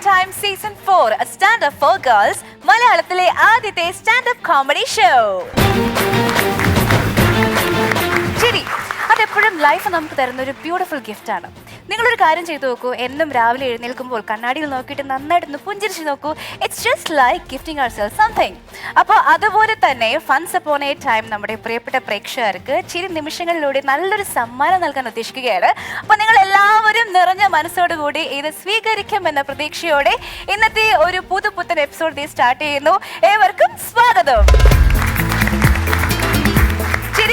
Time Season 4, a stand-up for girls, മലയാളത്തിലെ ആദ്യത്തെ standup comedy show. ശരി, അതെപ്പോഴും ലൈഫ് നമുക്ക് തരുന്ന ഒരു ബ്യൂട്ടിഫുൾ ഗിഫ്റ്റ് ആണ്. നിങ്ങളൊരു കാര്യം ചെയ്തു നോക്കൂ, എന്നും രാവിലെ എഴുന്നേൽക്കുമ്പോൾ കണ്ണാടിയിൽ നോക്കിയിട്ട് നന്നായിട്ടൊന്ന് പുഞ്ചിരിച്ച് നോക്കൂ. It's just like gifting ourselves something. അപ്പോൾ അതുപോലെ തന്നെ ഫൺസ് അപ്പോൺ എ ടൈം നമ്മുടെ പ്രിയപ്പെട്ട പ്രേക്ഷകർക്ക് ചിരി നിമിഷങ്ങളിലൂടെ നല്ലൊരു സമ്മാനം നൽകാൻ ഉദ്ദേശിക്കുകയാണ്. അപ്പോൾ നിങ്ങൾ എല്ലാവരും നിറഞ്ഞ മനസ്സോടുകൂടി ഇത് സ്വീകരിക്കുമെന്ന പ്രതീക്ഷയോടെ ഇന്നത്തെ ഒരു പുതുപുത്തൻ എപ്പിസോഡ് സ്റ്റാർട്ട് ചെയ്യുന്നു. ഏവർക്കും സ്വാഗതം.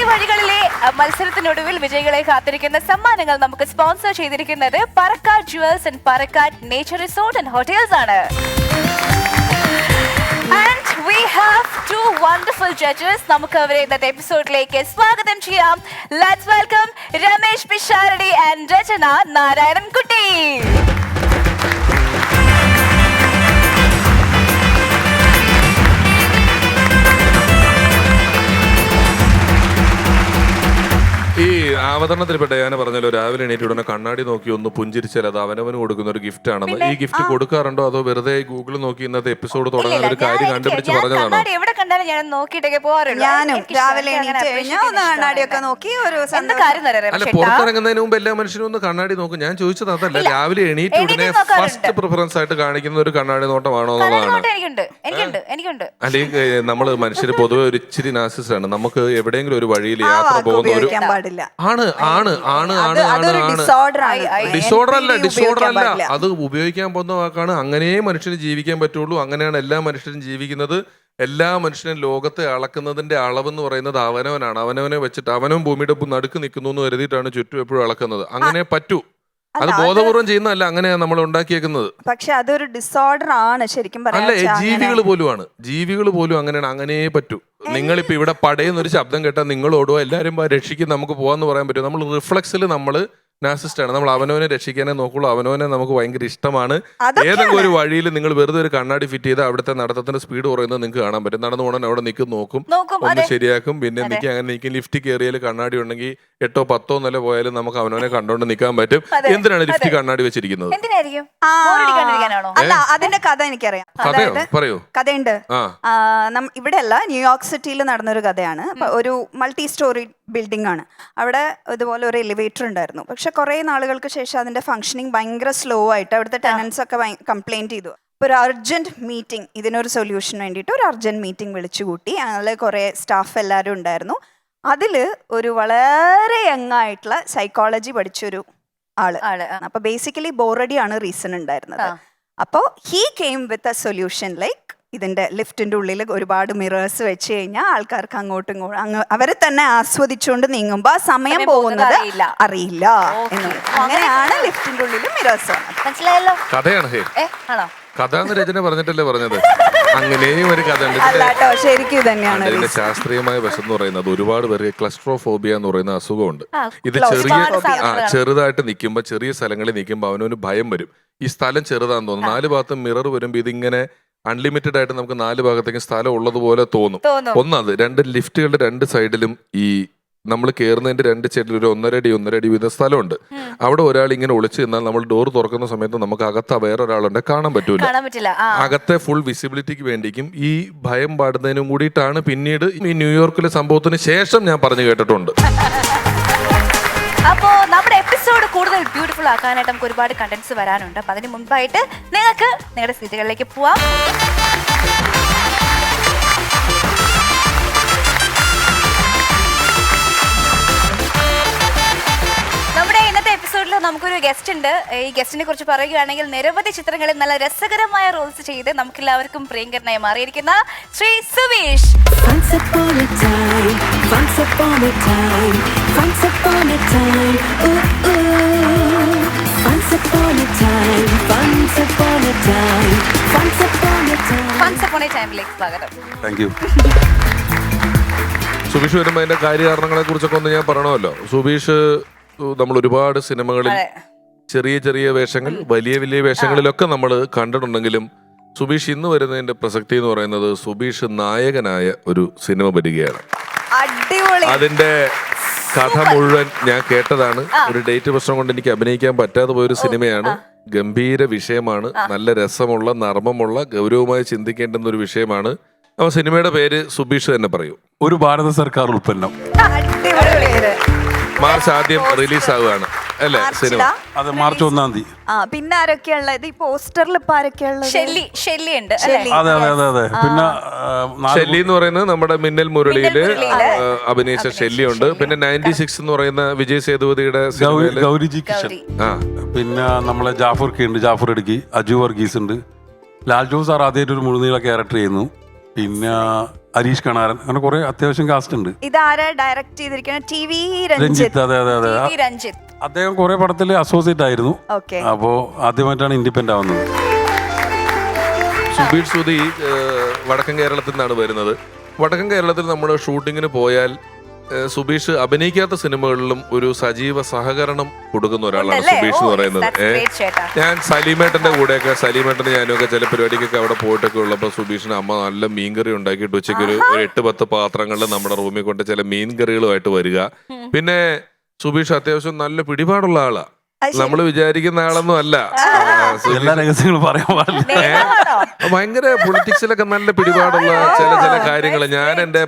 വഴികളിലെ മത്സരത്തിനൊടുവിൽ വിജയികളെ കാത്തിരിക്കുന്ന സമ്മാനങ്ങൾ നമുക്ക് സ്പോൺസർ ചെയ്തിരിക്കുന്നത് Parakkad jewels and Parakkad nature resort and hotels ആണ്. And we have two wonderful judges. നമുക്ക് അവരെ ഇന്നത്തെ എപ്പിസോഡിലേക്ക് സ്വാഗതം ചെയ്യാം. Let's welcome Ramesh Pisharody and രചന നാരായണൻകുട്ടി. ഈ അവതരണത്തിൽപ്പെട്ട ഞാൻ പറഞ്ഞല്ലോ, രാവിലെ എണീറ്റ് ഉടനെ കണ്ണാടി നോക്കി ഒന്ന് പുഞ്ചിരിച്ചാൽ അത് അവനവന് കൊടുക്കുന്ന ഒരു ഗിഫ്റ്റ് ആണെന്ന്. ഈ ഗിഫ്റ്റ് കൊടുക്കാറുണ്ടോ അതോ വെറുതെ ഗൂഗിൾ നോക്കി ഇന്നത്തെ എപ്പിസോഡ് തുടങ്ങാൻ ഒരു കാര്യം കണ്ടുപിടിച്ച് പറഞ്ഞതാണോ? എവിടെ കണ്ടാലും ഞാൻ നോക്കിയിട്ടൊക്കെ പോകാറുണ്ട്. ഞാനും രാവിലെ എണീറ്റ് കഴിഞ്ഞാൽ ഒന്ന് കണ്ണാടിയൊക്കെ നോക്കി ഒരു അല്ല, പുറത്തിറങ്ങുന്നതിന് മുമ്പ് എല്ലാ മനുഷ്യനും ഒന്ന് കണ്ണാടി നോക്കും. ഞാൻ ചോദിച്ചത് അതല്ല, രാവിലെ എണീറ്റ് ഉടനെ ഫസ്റ്റ് പ്രിഫറൻസ് ആയിട്ട് കാണിക്കുന്ന ഒരു കണ്ണാടി നോട്ടമാണോ എന്നുള്ളതാണ്. അല്ലെങ്കിൽ നമ്മള് മനുഷ്യര് പൊതുവെ ഒരു ഇച്ചിരി നാസിസ്റ്റ് ആണ്. നമുക്ക് എവിടെയെങ്കിലും ഒരു വഴിയിൽ യാത്ര പോകുന്ന ഒരു ഡിസോർഡർ അല്ല, അത് ഉപയോഗിക്കാൻ പോകുന്ന വാക്കാണ്. അങ്ങനെയേ മനുഷ്യന് ജീവിക്കാൻ പറ്റുള്ളൂ. അങ്ങനെയാണ് എല്ലാ മനുഷ്യരും ജീവിക്കുന്നത്. എല്ലാ മനുഷ്യനും ലോകത്തെ അളക്കുന്നതിന്റെ അളവെന്ന് പറയുന്നത് അവനവനാണ്. അവനവനെ വെച്ചിട്ട് അവനവൻ ഭൂമിയുടെ നടുക്ക് നിൽക്കുന്നു എന്ന് കരുതിയിട്ടാണ് ചുറ്റും എപ്പോഴും അളക്കുന്നത്. അങ്ങനെ പറ്റൂ. അത് ബോധപൂർവം ചെയ്യുന്നതല്ല, അങ്ങനെയാണ് നമ്മൾ ഉണ്ടാക്കിയേക്കുന്നത്. പക്ഷെ അതൊരു ഡിസോർഡർ ആണ് ശരിക്കും. അല്ല, ജീവികൾ പോലും അങ്ങനെയാണ്. അങ്ങനെ പറ്റൂ. നിങ്ങളിപ്പോ ഇവിടെ പടയുന്നൊരു ശബ്ദം കേട്ടാൽ നിങ്ങൾ ഓടുക, എല്ലാവരും രക്ഷിക്കും, നമുക്ക് പോകാന്ന് പറയാൻ പറ്റും. നമ്മൾ റിഫ്ലക്സിൽ നമ്മള് നാസിസ്റ്റാണ്. നമ്മൾ അവനവനെ രക്ഷിക്കാനേ നോക്കുള്ളൂ. അവനവനെ നമുക്ക് ഭയങ്കര ഇഷ്ടമാണ്. ഏതെങ്കിലും ഒരു വഴിയിൽ നിങ്ങൾ വെറുതെ ഒരു കണ്ണാടി ഫിറ്റ് ചെയ്ത് അവിടുത്തെ നടത്തത്തിന്റെ സ്പീഡ് കുറയുന്നത് നിങ്ങൾക്ക് കാണാൻ പറ്റും. നടന്നു പോകണം, അവിടെ നിൽക്കും, നോക്കും, ഒന്ന് ശരിയാക്കും, പിന്നെ നിൽക്കും. അങ്ങനെ നിൽക്കും. ലിഫ്റ്റ് കയറിയാൽ കണ്ണാടി ഉണ്ടെങ്കിൽ 8 or 10 നില പോയാലും നമുക്ക് അവനവനെ കണ്ടോണ്ട് നിൽക്കാൻ പറ്റും. എന്തിനാണ് ലിഫ്റ്റ് കണ്ണാടി വെച്ചിരിക്കുന്നത്? അല്ല, അതിന്റെ കഥ എനിക്കറിയാം. പറയൂ. കഥയുണ്ട്. ഇവിടെ അല്ല, ന്യൂയോർക്ക് സിറ്റിയിൽ നടന്നൊരു കഥയാണ്. ഒരു മൾട്ടി സ്റ്റോറി ബിൽഡിംഗ് ആണ്. അവിടെ ഇതുപോലെ ഒരു എലിവേറ്റർ ഉണ്ടായിരുന്നു. പക്ഷെ കുറെ നാളുകൾക്ക് ശേഷം അതിന്റെ ഫംഗ്ഷനിങ് ഭയങ്കര സ്ലോ ആയിട്ട് അവിടുത്തെ ടെനൻസ് ഒക്കെ കംപ്ലൈന്റ് ചെയ്തു. ഒരു അർജന്റ് മീറ്റിംഗ്, ഇതിനൊരു സൊല്യൂഷൻ വേണ്ടിയിട്ട് ഒരു അർജന്റ് മീറ്റിംഗ് വിളിച്ചു കൂട്ടി. അതിൽ കുറെ സ്റ്റാഫ് എല്ലാവരും ഉണ്ടായിരുന്നു. അതില് ഒരു വളരെ യങ് ആയിട്ടുള്ള സൈക്കോളജി പഠിച്ചൊരു ആള്. അപ്പൊ ബേസിക്കലി ബോറടിയാണ് റീസൺ ഉണ്ടായിരുന്നത്. അപ്പോൾ he came with a solution. Like ഇതിന്റെ ലിഫ്റ്റിന്റെ ഉള്ളിൽ ഒരുപാട് മിറേഴ്സ് വെച്ച് കഴിഞ്ഞാൽ ആൾക്കാർക്ക് അങ്ങോട്ടും ഇങ്ങോട്ടും അവരെ തന്നെ ആസ്വദിച്ചുകൊണ്ട് നീങ്ങുമ്പോ ആ സമയം പോകുന്നത് അറിയില്ല. അങ്ങനെയാണ് ലിഫ്റ്റിന്റെ ഉള്ളിൽ മിറേഴ്സ്. മനസ്സിലായല്ലോ? കഥയാണ്. കഥാന്ന് രചന പറഞ്ഞിട്ടല്ലേ പറഞ്ഞത്. അങ്ങനെയും ഒരു കഥ ഉണ്ട്. ശരിക്കും തന്നെയാണ് ഇതിന്റെ ശാസ്ത്രീയമായ വശം എന്ന് പറയുന്നത്. ഒരുപാട് പേർക്ക് ക്ലസ്ട്രോഫോബിയ എന്ന് പറയുന്ന അസുഖമുണ്ട്. ഇത് ചെറുതായിട്ട് നിൽക്കുമ്പോ, ചെറിയ സ്ഥലങ്ങളിൽ നിൽക്കുമ്പോൾ അവനൊരു ഭയം വരും. ഈ സ്ഥലം ചെറുതാന്ന് തോന്നുന്നു. 4 ഭാഗത്തും മിറർ വരുമ്പോ ഇതിങ്ങനെ അൺലിമിറ്റഡ് ആയിട്ട് നമുക്ക് 4 ഭാഗത്തേക്കും സ്ഥലം ഉള്ളതുപോലെ തോന്നും. ഒന്നത്. 2 ലിഫ്റ്റുകളുടെ 2 സൈഡിലും ഈ നമ്മൾ കയറുന്നതിന്റെ 2 സൈഡിൽ ഒരു 1.5 അടി വീത സ്ഥലമുണ്ട്. അവിടെ ഒരാൾ ഇങ്ങനെ ഒളിച്ചു നിന്നാൽ നമ്മൾ ഡോർ തുറക്കുന്ന സമയത്ത് നമുക്ക് അകത്ത് വേറൊരാളുണ്ട്, കാണാൻ പറ്റൂല. അകത്തെ ഫുൾ വിസിബിലിറ്റിക്ക് വേണ്ടിക്കും ഈ ഭയം പാടുന്നതിനും കൂടിയിട്ടാണ് പിന്നീട് ഈ ന്യൂയോർക്കിലെ സംഭവത്തിന് ശേഷം ഞാൻ പറഞ്ഞു കേട്ടിട്ടുണ്ട്. അപ്പോ നമ്മുടെ എപ്പിസോഡ് കൂടുതൽ ബ്യൂട്ടിഫുൾ ആക്കാനായിട്ട് നമുക്ക് ഒരുപാട് കണ്ടന്റ്സ് വരാനുണ്ട്. അപ്പൊ അതിന് മുൻപായിട്ട് നിങ്ങൾക്ക് നിങ്ങളുടെ സീറ്റുകളിലേക്ക് പോവാം. നമ്മുടെ ഇന്നത്തെ എപ്പിസോഡിൽ നമുക്കൊരു ഗസ്റ്റ് ഉണ്ട്. ഈ ഗസ്റ്റിനെ കുറിച്ച് പറയുകയാണെങ്കിൽ നിരവധി ചിത്രങ്ങളിൽ നല്ല രസകരമായ റോൾസ് ചെയ്ത് നമുക്ക് എല്ലാവർക്കും പ്രിയങ്കരനായി മാറിയിരിക്കുന്ന ശ്രീ സുബീഷ്. സുബീഷ് വരുമ്പോ അതിന്റെ കാര്യകാരണങ്ങളെ കുറിച്ചൊക്കെ ഒന്ന് ഞാൻ പറയണമല്ലോ. സുബീഷ് നമ്മൾ ഒരുപാട് സിനിമകളിൽ ചെറിയ ചെറിയ വേഷങ്ങൾ, വലിയ വലിയ വേഷങ്ങളിലൊക്കെ നമ്മൾ കണ്ടിട്ടുണ്ടെങ്കിലും സുബീഷ് ഇന്ന് വരുന്നതിന്റെ പ്രസക്തി എന്ന് പറയുന്നത് സുബീഷ് നായകനായ ഒരു സിനിമ വരികയാണ്. അതിന്റെ കഥ മുഴുവൻ ഞാൻ കേട്ടതാണ്. ഒരു ഡേറ്റ് പ്രശ്നം കൊണ്ട് എനിക്ക് അഭിനയിക്കാൻ പറ്റാതെ പോയൊരു സിനിമയാണ്. ഗംഭീര വിഷയമാണ്. നല്ല രസമുള്ള, നർമ്മമുള്ള, ഗൗരവമായി ചിന്തിക്കേണ്ടുന്ന ഒരു വിഷയമാണ്. അപ്പൊ സിനിമയുടെ പേര് സുബീഷ് തന്നെ പറയൂ. ഒരു ഭാരത സർക്കാർ ഉൽപ്പന്നം. മാർച്ച് ആദ്യം റിലീസ് ആവുകയാണ് അല്ലേ സിനിമ? അത് മാർച്ച് 1-ാം തീയതി. പിന്നെ ആരൊക്കെയുള്ളത് ഈ പോസ്റ്ററിൽ ഇപ്പൊ ആരൊക്കെയുള്ളത്? ഷെല്ലി ഉണ്ട് അതെ അതെ അതെ അതെ. പിന്നെ ഷെല്ലി എന്ന് പറയുന്നത് നമ്മുടെ മിന്നൽ മുരളിയില് അഭിനയിച്ച ഷെല്ലിയുണ്ട്. പിന്നെ 96 എന്ന് പറയുന്ന വിജയ് സേതുപതിയുടെ ഗൗരിജി കിഷൻ. പിന്നെ നമ്മളെ ജാഫർ കെ ഉണ്ട്, ജാഫർ ഇടുക്കി. അജു വർഗീസ് ഉണ്ട്. ലാൽ ജോസ് സാർ ആദ്യമായിട്ട് ഒരു മുഴുനീള ക്യാരക്ടർ ചെയ്യുന്നു. പിന്നെ ഹരീഷ് കണാരൻ, അങ്ങനെ കുറെ അത്യാവശ്യം കാസ്റ്റ് ഉണ്ട്. ഇതാരാ ഡയറക്ട് ചെയ്തിരിക്കുന്നത്? TV രഞ്ജിത്ത്. അതെ അതെ അതെ. രഞ്ജിത്ത് അദ്ദേഹം കുറെ പടത്തിൽ അസോസിയേറ്റ് ആയിരുന്നു. അപ്പോ ആദ്യമായിട്ടാണ് ഇൻഡിപെൻഡന്റ് ആവുന്നത്. സുബീഷ് സുധി വടക്കൻ കേരളത്തിൽ നിന്നാണ് വരുന്നത്. വടക്കൻ കേരളത്തിൽ നമ്മൾ ഷൂട്ടിങ്ങിന് പോയാൽ സുബീഷ് അഭിനയിക്കാത്ത സിനിമകളിലും ഒരു സജീവ സഹകരണം കൊടുക്കുന്ന ഒരാളാണ് സുബീഷ് എന്ന് പറയുന്നത്. ഞാൻ സലീമേട്ടന്റെ കൂടെയൊക്കെ, സലീമേട്ടന് ഞാനൊക്കെ ചില പരിപാടിക്കൊക്കെ അവിടെ പോയിട്ടൊക്കെ ഉള്ളപ്പോൾ സുബീഷിന് അമ്മ നല്ല മീൻകറി ഉണ്ടാക്കിയിട്ട് ഉച്ചയ്ക്ക് ഒരു 8-10 പാത്രങ്ങളിൽ നമ്മുടെ റൂമിൽ കൊണ്ട് ചില മീൻകറികളുമായിട്ട് വരിക. പിന്നെ സുബീഷ് അത്യാവശ്യം നല്ല പിടിപാടുള്ള ആളാ. നമ്മള് വിചാരിക്കുന്ന ആളൊന്നും അല്ല. എല്ലാ രഹസ്യങ്ങളും പറയാൻ പാടില്ല. ഭയങ്കര പൊളിറ്റിക്സിലൊക്കെ നല്ല പിടിപാടുള്ള ചില കാര്യങ്ങൾ. ഞാൻ എന്റെ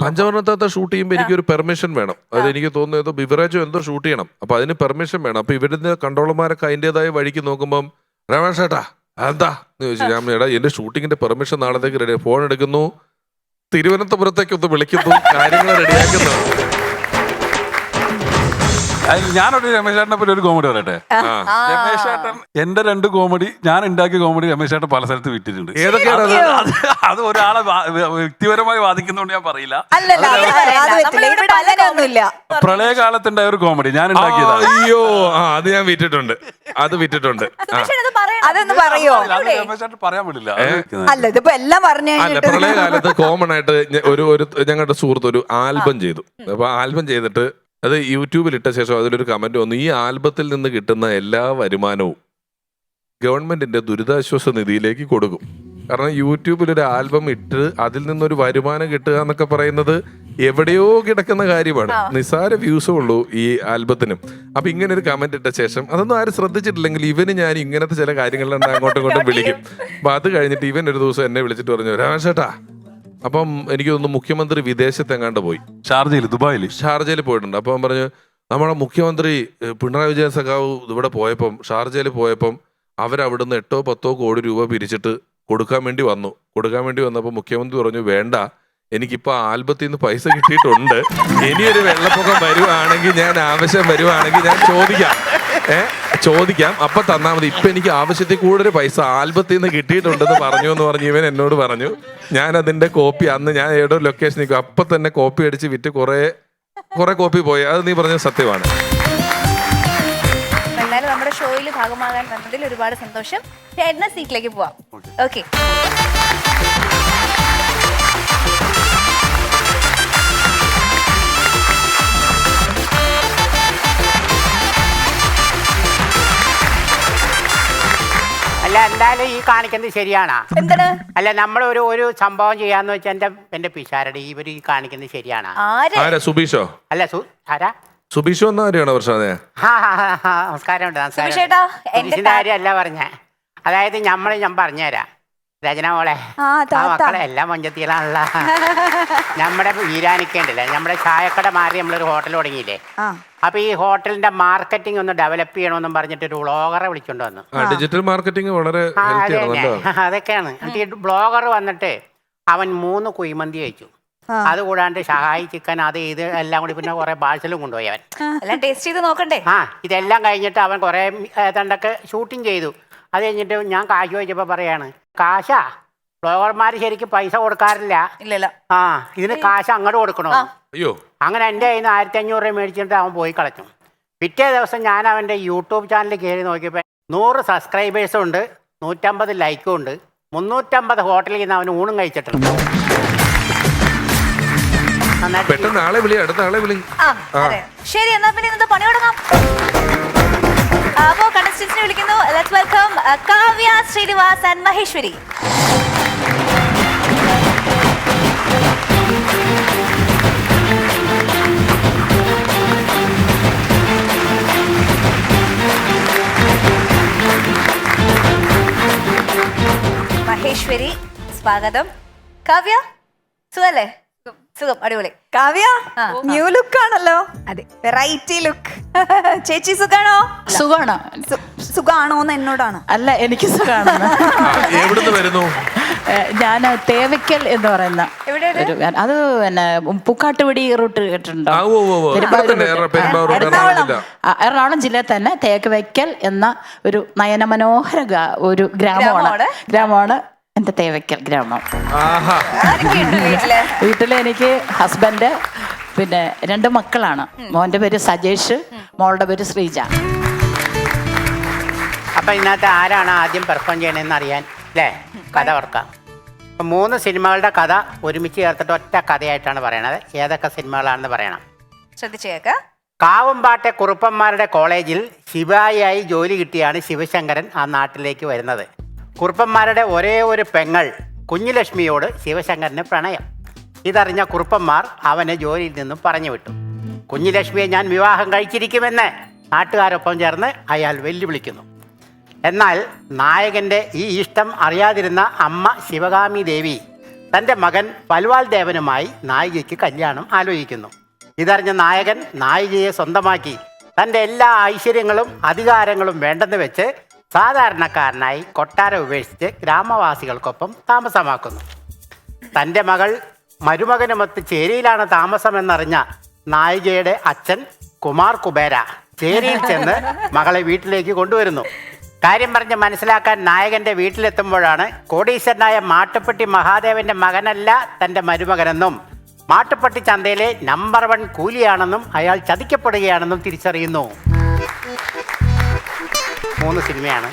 പഞ്ചവർണ്ണത്താത്ത ഷൂട്ട് ചെയ്യുമ്പോൾ എനിക്കൊരു പെർമിഷൻ വേണം. അത് എനിക്ക് തോന്നുന്നു ഏതോ ബിവറേജോ എന്തോ ഷൂട്ട് ചെയ്യണം. അപ്പൊ അതിന് പെർമിഷൻ വേണം. അപ്പൊ ഇവരുടെ കൺട്രോളർമാരൊക്കെ അതിന്റേതായ വഴിക്ക് നോക്കുമ്പം രമേഷ് ചേട്ടാ എന്താ എന്ന് ചോദിച്ചു. ഞാൻ എടാ എന്റെ ഷൂട്ടിങ്ങിന്റെ പെർമിഷൻ നാളത്തേക്ക് റെഡി. ഫോൺ എടുക്കുന്നു, തിരുവനന്തപുരത്തേക്ക് ഒന്ന് വിളിക്കുന്നു, കാര്യങ്ങൾ റെഡിയാക്കുന്നു. ഞാനൊരു രമേശ് ചേട്ടനെ പറ്റി ഒരു കോമഡി പറയട്ടെ. രമേശ് ചേട്ടൻ എന്റെ 2 കോമഡി, ഞാൻ ഉണ്ടാക്കിയ കോമഡി രമേശ് ചേട്ടൻ പല സ്ഥലത്ത് വിറ്റിട്ടുണ്ട്. അത് ഒരാളെ വ്യക്തിപരമായി ബാധിക്കുന്നോണ്ട് ഞാൻ പറയില്ല. പ്രളയകാലത്തുണ്ടായ ഒരു കോമഡി ഞാൻ ഉണ്ടാക്കിയതാണ്. അയ്യോ അത് ഞാൻ വിറ്റിട്ടുണ്ട്. അത് വിറ്റിട്ടുണ്ട്. അതൊന്ന് പറയോ? രമേശ് ചേട്ടൻ പറയാൻ പറ്റില്ല. അല്ല ഇതിപ്പോ എല്ലാം പറഞ്ഞു. അല്ല, പ്രളയകാലത്ത് കോമൺ ആയിട്ട് ഒരു ഞങ്ങളുടെ സുഹൃത്ത് ഒരു ആൽബം ചെയ്തു. അപ്പൊ ആൽബം ചെയ്തിട്ട് അത് യൂട്യൂബിൽ ഇട്ട ശേഷം അതിലൊരു കമന്റ് വന്നു, ഈ ആൽബത്തിൽ നിന്ന് കിട്ടുന്ന എല്ലാ വരുമാനവും ഗവൺമെന്റിന്റെ ദുരിതാശ്വാസ നിധിയിലേക്ക് കൊടുക്കും. കാരണം യൂട്യൂബിൽ ഒരു ആൽബം ഇട്ട് അതിൽ നിന്നൊരു വരുമാനം കിട്ടുക എന്നൊക്കെ പറയുന്നത് എവിടെയോ കിടക്കുന്ന കാര്യമാണ്. നിസ്സാര വ്യൂസേ ഉള്ളൂ ഈ ആൽബത്തിനും. അപ്പൊ ഇങ്ങനെ ഒരു കമന്റ് ഇട്ട ശേഷം അതൊന്നും ആരും ശ്രദ്ധിച്ചിട്ടില്ലെങ്കിൽ ഇവന് ഞാൻ ഇങ്ങനത്തെ ചില കാര്യങ്ങളിലാണ് അങ്ങോട്ടും ഇങ്ങോട്ടും വിളിക്കും. അപ്പൊ അത് കഴിഞ്ഞിട്ട് ഇവൻ ഒരു ദിവസം എന്നെ വിളിച്ചിട്ട് പറഞ്ഞു, രമേശ് ചേട്ടാ അപ്പം എനിക്ക് തോന്നുന്നു മുഖ്യമന്ത്രി വിദേശത്തെങ്ങാണ്ട് പോയി, ഷാർജയിൽ പോയിട്ടുണ്ട്. അപ്പം പറഞ്ഞു നമ്മുടെ മുഖ്യമന്ത്രി പിണറായി വിജയൻ സഖാവ് ഇവിടെ പോയപ്പം ഷാർജയിൽ പോയപ്പം അവരവിടുന്ന് 8-10 കോടി രൂപ പിരിച്ചിട്ട് കൊടുക്കാൻ വേണ്ടി വന്നപ്പോൾ മുഖ്യമന്ത്രി പറഞ്ഞു വേണ്ട, എനിക്കിപ്പോ ആൽബത്തിൽ നിന്ന് പൈസ കിട്ടിയിട്ടുണ്ട്, ഇനിയൊരു വെള്ളപ്പൊക്കം വരുവാണെങ്കിൽ ഞാൻ ആവശ്യം വരുവാണെങ്കിൽ ഞാൻ ചോദിക്കാം അപ്പൊ തന്നാ മതി, ഇപ്പൊ എനിക്ക് ആവശ്യത്തിൽ കൂടുതൽ പൈസ ആൽബത്തിൽ നിന്ന് കിട്ടിയിട്ടുണ്ടെന്ന് പറഞ്ഞു എന്ന് പറഞ്ഞ് ഇവൻ എന്നോട് പറഞ്ഞു. ഞാൻ അതിന്റെ കോപ്പി അന്ന് ഞാൻ ഏതോ ലൊക്കേഷൻ നിൽക്കും അപ്പൊ തന്നെ കോപ്പി അടിച്ച് വിറ്റ് കുറെ കോപ്പി പോയി. അത് നീ പറഞ്ഞ സത്യമാണ്. എന്തായാലും നമ്മുടെ ഷോയിൽ ഭാഗമാകാൻ വന്നതിൽ ഒരുപാട് സന്തോഷം. എന്നാ സീറ്റിലേക്ക് പോവാം. ഓക്കെ, അല്ല എന്തായാലും ഈ കാണിക്കുന്നത് ശരിയാണോ? എന്താണ്? അല്ല നമ്മൾ ഒരു സംഭവം ചെയ്യാന്ന് വെച്ചാൽ എന്റെ പിഷാരടി ഇവര് ഈ കാണിക്കുന്നത് ശരിയാണോ? സുബീഷോ? അല്ല ആരാ സുബീഷോ എന്ന കാര്യമാണോ പ്രശ്നം? നമസ്കാരമുണ്ട്. നമസ്കാരം. കാര്യമല്ല പറഞ്ഞേ, അതായത് ഞാൻ പറഞ്ഞുതരാം രചന മോളെ, ആ മക്കളെ എല്ലാം മൊഞ്ചത്തിയിലാണല്ലോ. നമ്മുടെ ഈരാനിക്കേണ്ടില്ല, നമ്മുടെ ചായക്കട മാറി നമ്മളൊരു ഹോട്ടൽ തുടങ്ങിയില്ലേ, അപ്പൊ ഈ ഹോട്ടലിന്റെ മാർക്കറ്റിംഗ് ഒന്ന് ഡെവലപ്പ് ചെയ്യണമെന്നും പറഞ്ഞിട്ട് ഒരു ബ്ലോഗറെ വിളിച്ചോണ്ട് വന്നു. ഡിജിറ്റൽ മാർക്കറ്റിംഗ് വളരെ അതൊക്കെയാണ്. ഈ ബ്ലോഗർ വന്നിട്ട് അവൻ 3 കുഴിമന്തി കഴിച്ചു. അതുകൂടാണ്ട് ഷഹായി ചിക്കൻ അത് ഇത് എല്ലാം കൂടി പിന്നെ കുറെ പാഴ്സലും കൊണ്ടുപോയി അവൻ. എല്ലാം ടേസ്റ്റ് ചെയ്ത് നോക്കണ്ടേ? ഇതെല്ലാം കഴിഞ്ഞിട്ട് അവൻ കുറെ ഏതാണ്ടൊക്കെ ഷൂട്ടിങ് ചെയ്തു. അത് കഴിഞ്ഞിട്ട് ഞാൻ കാശ് ചോദിച്ചപ്പോ പറയാണ്, കാശാ ബ്ലോഗർമാര് ശരിക്കും പൈസ കൊടുക്കാറില്ല, ഇതിന് കാശ് അങ്ങോട്ട് കൊടുക്കണോ? അയ്യോ, അങ്ങനെ എൻ്റെ കയ്യിൽ നിന്ന് 1500 രൂപ മേടിച്ചിട്ട് അവൻ പോയി കളഞ്ഞു. പിറ്റേ ദിവസം ഞാൻ അവൻ്റെ യൂട്യൂബ് ചാനലിൽ കയറി നോക്കിയപ്പോൾ 100 സബ്സ്ക്രൈബേഴ്സും ഉണ്ട്, 150 ലൈക്കും ഉണ്ട്, 350 ഹോട്ടലിൽ നിന്ന് അവന് ഊണും കഴിച്ചിട്ടുണ്ട്. പെട്ടെന്ന് ആളെ വിളി, അടുത്ത ആളെ വിളി. ശരി, എന്നാ പിന്നെ ഇന്നത്തെ പണി തുടങ്ങാം. അപ്പോ കണ്ടസ്റ്റന്റ്സിനെ വിളിക്കുന്നു. Let's welcome Kavya, Srinivas and Maheshwari. സ്വാഗതം. കാവ്യ, സുഖല്ലേ? സുഖം, അടിപൊളി. കാവ്യ, ന്യൂ ലുക്ക് ആണല്ലോ. അതെ, വെറൈറ്റി ലുക്ക്. ചേച്ചി സുഖാണോ? സുഖാണോ? സുഖാണോന്ന് എന്നോടാണ്. അല്ല, എനിക്ക് സുഖാണ്. എവിടുന്ന് വരുന്നു? ഞാൻ തേവയ്ക്കൽ എന്ന് പറയുന്ന അത് പിന്നെ പൂക്കാട്ടുപടി റൂട്ട് കേട്ടിട്ടുണ്ടോ? എറണാകുളം ജില്ലയിൽ തന്നെ തേവയ്ക്കൽ എന്ന ഒരു നയനമനോഹര ഒരു ഗ്രാമമാണ് എന്റെ തേവയ്ക്കൽ ഗ്രാമം. വീട്ടില് എനിക്ക് ഹസ്ബൻഡ്, പിന്നെ 2 മക്കളാണ്. മോന്റെ പേര് സജേഷ്, മോളുടെ പേര് ശ്രീജ. അപ്പൊ ഇന്നത്തെ ആരാണ് ആദ്യം പെർഫോം ചെയ്യണമെന്ന് അറിയാൻ അല്ലേ? കഥ ഓർക്കാം. 3 സിനിമകളുടെ കഥ ഒരുമിച്ച് ചേർത്തിട്ട് ഒറ്റ കഥയായിട്ടാണ് പറയണത്. ഏതൊക്കെ സിനിമകളാണെന്ന് പറയണം. ശ്രദ്ധിച്ചേക്ക. കാവുമ്പാട്ടെ കുറുപ്പന്മാരുടെ കോളേജിൽ ശിവായിയായി ജോലി കിട്ടിയാണ് ശിവശങ്കരൻ ആ നാട്ടിലേക്ക് വരുന്നത്. കുറുപ്പന്മാരുടെ ഒരേ ഒരു പെങ്ങൾ കുഞ്ഞുലക്ഷ്മിയോട് ശിവശങ്കരന് പ്രണയം. ഇതറിഞ്ഞ കുറുപ്പന്മാർ അവനെ ജോലിയിൽ നിന്നും പറഞ്ഞു വിട്ടു. കുഞ്ഞുലക്ഷ്മിയെ ഞാൻ വിവാഹം കഴിച്ചിരിക്കുമെന്ന് നാട്ടുകാരൊപ്പം ചേർന്ന് അയാൾ വെല്ലുവിളിക്കുന്നു. എന്നാൽ നായകൻ്റെ ഈ ഇഷ്ടം അറിയാതിരുന്ന അമ്മ ശിവകാമി ദേവി തൻ്റെ മകൻ പൽവാൾ ദേവനുമായി നായികയ്ക്ക് കല്യാണം ആലോചിക്കുന്നു. ഇതറിഞ്ഞ നായകൻ നായികയെ സ്വന്തമാക്കി തൻ്റെ എല്ലാ ഐശ്വര്യങ്ങളും അധികാരങ്ങളും വേണ്ടെന്ന് വെച്ച് സാധാരണക്കാരനായി കൊട്ടാരം ഉപേക്ഷിച്ച് ഗ്രാമവാസികൾക്കൊപ്പം താമസമാക്കുന്നു. തൻ്റെ മകൾ മരുമകനുമൊത്ത് ചേരിയിലാണ് താമസമെന്നറിഞ്ഞ നായികയുടെ അച്ഛൻ കുമാർ കുബേര ചേരിയിൽ ചെന്ന് മകളെ വീട്ടിലേക്ക് കൊണ്ടുവരുന്നു. കാര്യം പറഞ്ഞ് മനസ്സിലാക്കാൻ നായകൻ്റെ വീട്ടിലെത്തുമ്പോഴാണ് കോടീശ്വരനായ മാട്ടുപ്പെട്ടി മഹാദേവൻ്റെ മകനല്ല തൻ്റെ മരുമകനെന്നും മാട്ടുപ്പെട്ടി ചന്തയിലെ നമ്പർ 1 കൂലിയാണെന്നും അയാൾ ചതിക്കപ്പെടുകയാണെന്നും തിരിച്ചറിയുന്നു. 3 സിനിമയാണ്.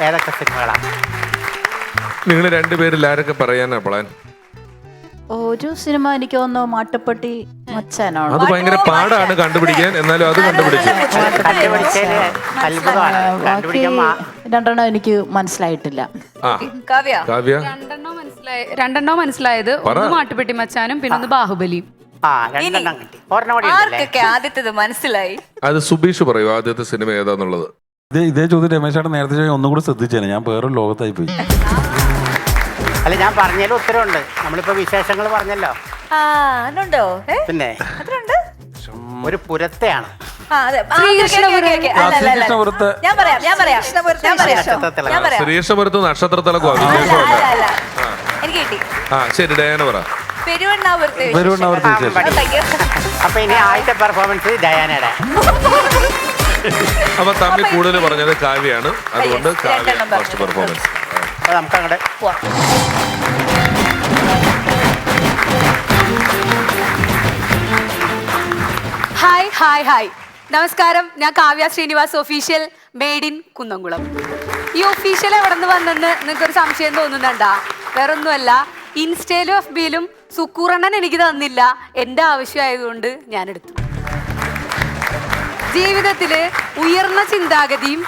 ഏതൊക്കെ സിനിമകളാണ്? നിങ്ങൾ 2 പേരിൽ ആരൊക്കെ പറയാനാ പ്ലാൻ? ഒരു സിനിമ എനിക്ക് തോന്നുന്നു മാട്ടുപ്പെട്ടി മച്ചാനാണ്. അത് ഭയങ്കര പാടാണ് കണ്ടുപിടിക്കാൻ, എന്നാലും അത് കണ്ടുപിടിച്ചു. ബാക്കി 2 എനിക്ക് മനസ്സിലായിട്ടില്ല. കാവ്യ, 2 മനസ്സിലായത്. ഒന്ന് മാട്ടുപ്പെട്ടി മച്ചാനും പിന്നെ ഒന്ന് ബാഹുബലിയും. ആദ്യത്തേത് മനസ്സിലായി. അത് സുബീഷ് പറയൂ, ആദ്യത്തെ സിനിമ ഏതാന്നുള്ളത്. ഇതേ ചോദ്യം രമേശേട്ടൻ നേരത്തെ ഒന്നും കൂടി ശ്രദ്ധിച്ചേനെ. ഞാൻ വേറൊരു ലോകത്തായി പോയി. അല്ല, ഞാൻ പറഞ്ഞാലും ഉത്തരവുണ്ട്. നമ്മളിപ്പോ വിശേഷങ്ങൾ പറഞ്ഞല്ലോ. പിന്നെ ഒരു പുരത്തെയാണ്. ശ്രീകൃഷ്ണപുരത്ത് നക്ഷത്രത്തിലൊക്കെ എനിക്ക് കിട്ടി. ശരി, ഡയാന പറ. അപ്പൊ ഇനി ആദ്യത്തെ പെർഫോമൻസ് ഡയാനയുടെ. അപ്പൊ തമ്മിൽ കൂടുതൽ പറഞ്ഞത് കാവ്യാണ്. അതുകൊണ്ട് കാവ്യ ഫസ്റ്റ് പെർഫോമൻസ്. നമുക്ക് അങ്ങോട്ട് ഹായ് നമസ്കാരം. ഞാൻ Kavya Srinivas, official made in Kunnamkulam. ഈ ഒഫീഷ്യൽ എവിടെ നിന്ന് വന്നെന്ന് നിങ്ങൾക്കൊരു സംശയം തോന്നുന്നുണ്ടാ? വേറൊന്നുമല്ല, ഇൻസ്റ്റയിലും FBയിലും സുക്കൂറണ്ണൻ എനിക്ക് തന്നില്ല. എൻ്റെ ആവശ്യമായതുകൊണ്ട് ഞാനെടുത്തു. ജീവിതത്തില് ഉയർന്ന ചിന്താഗതിയും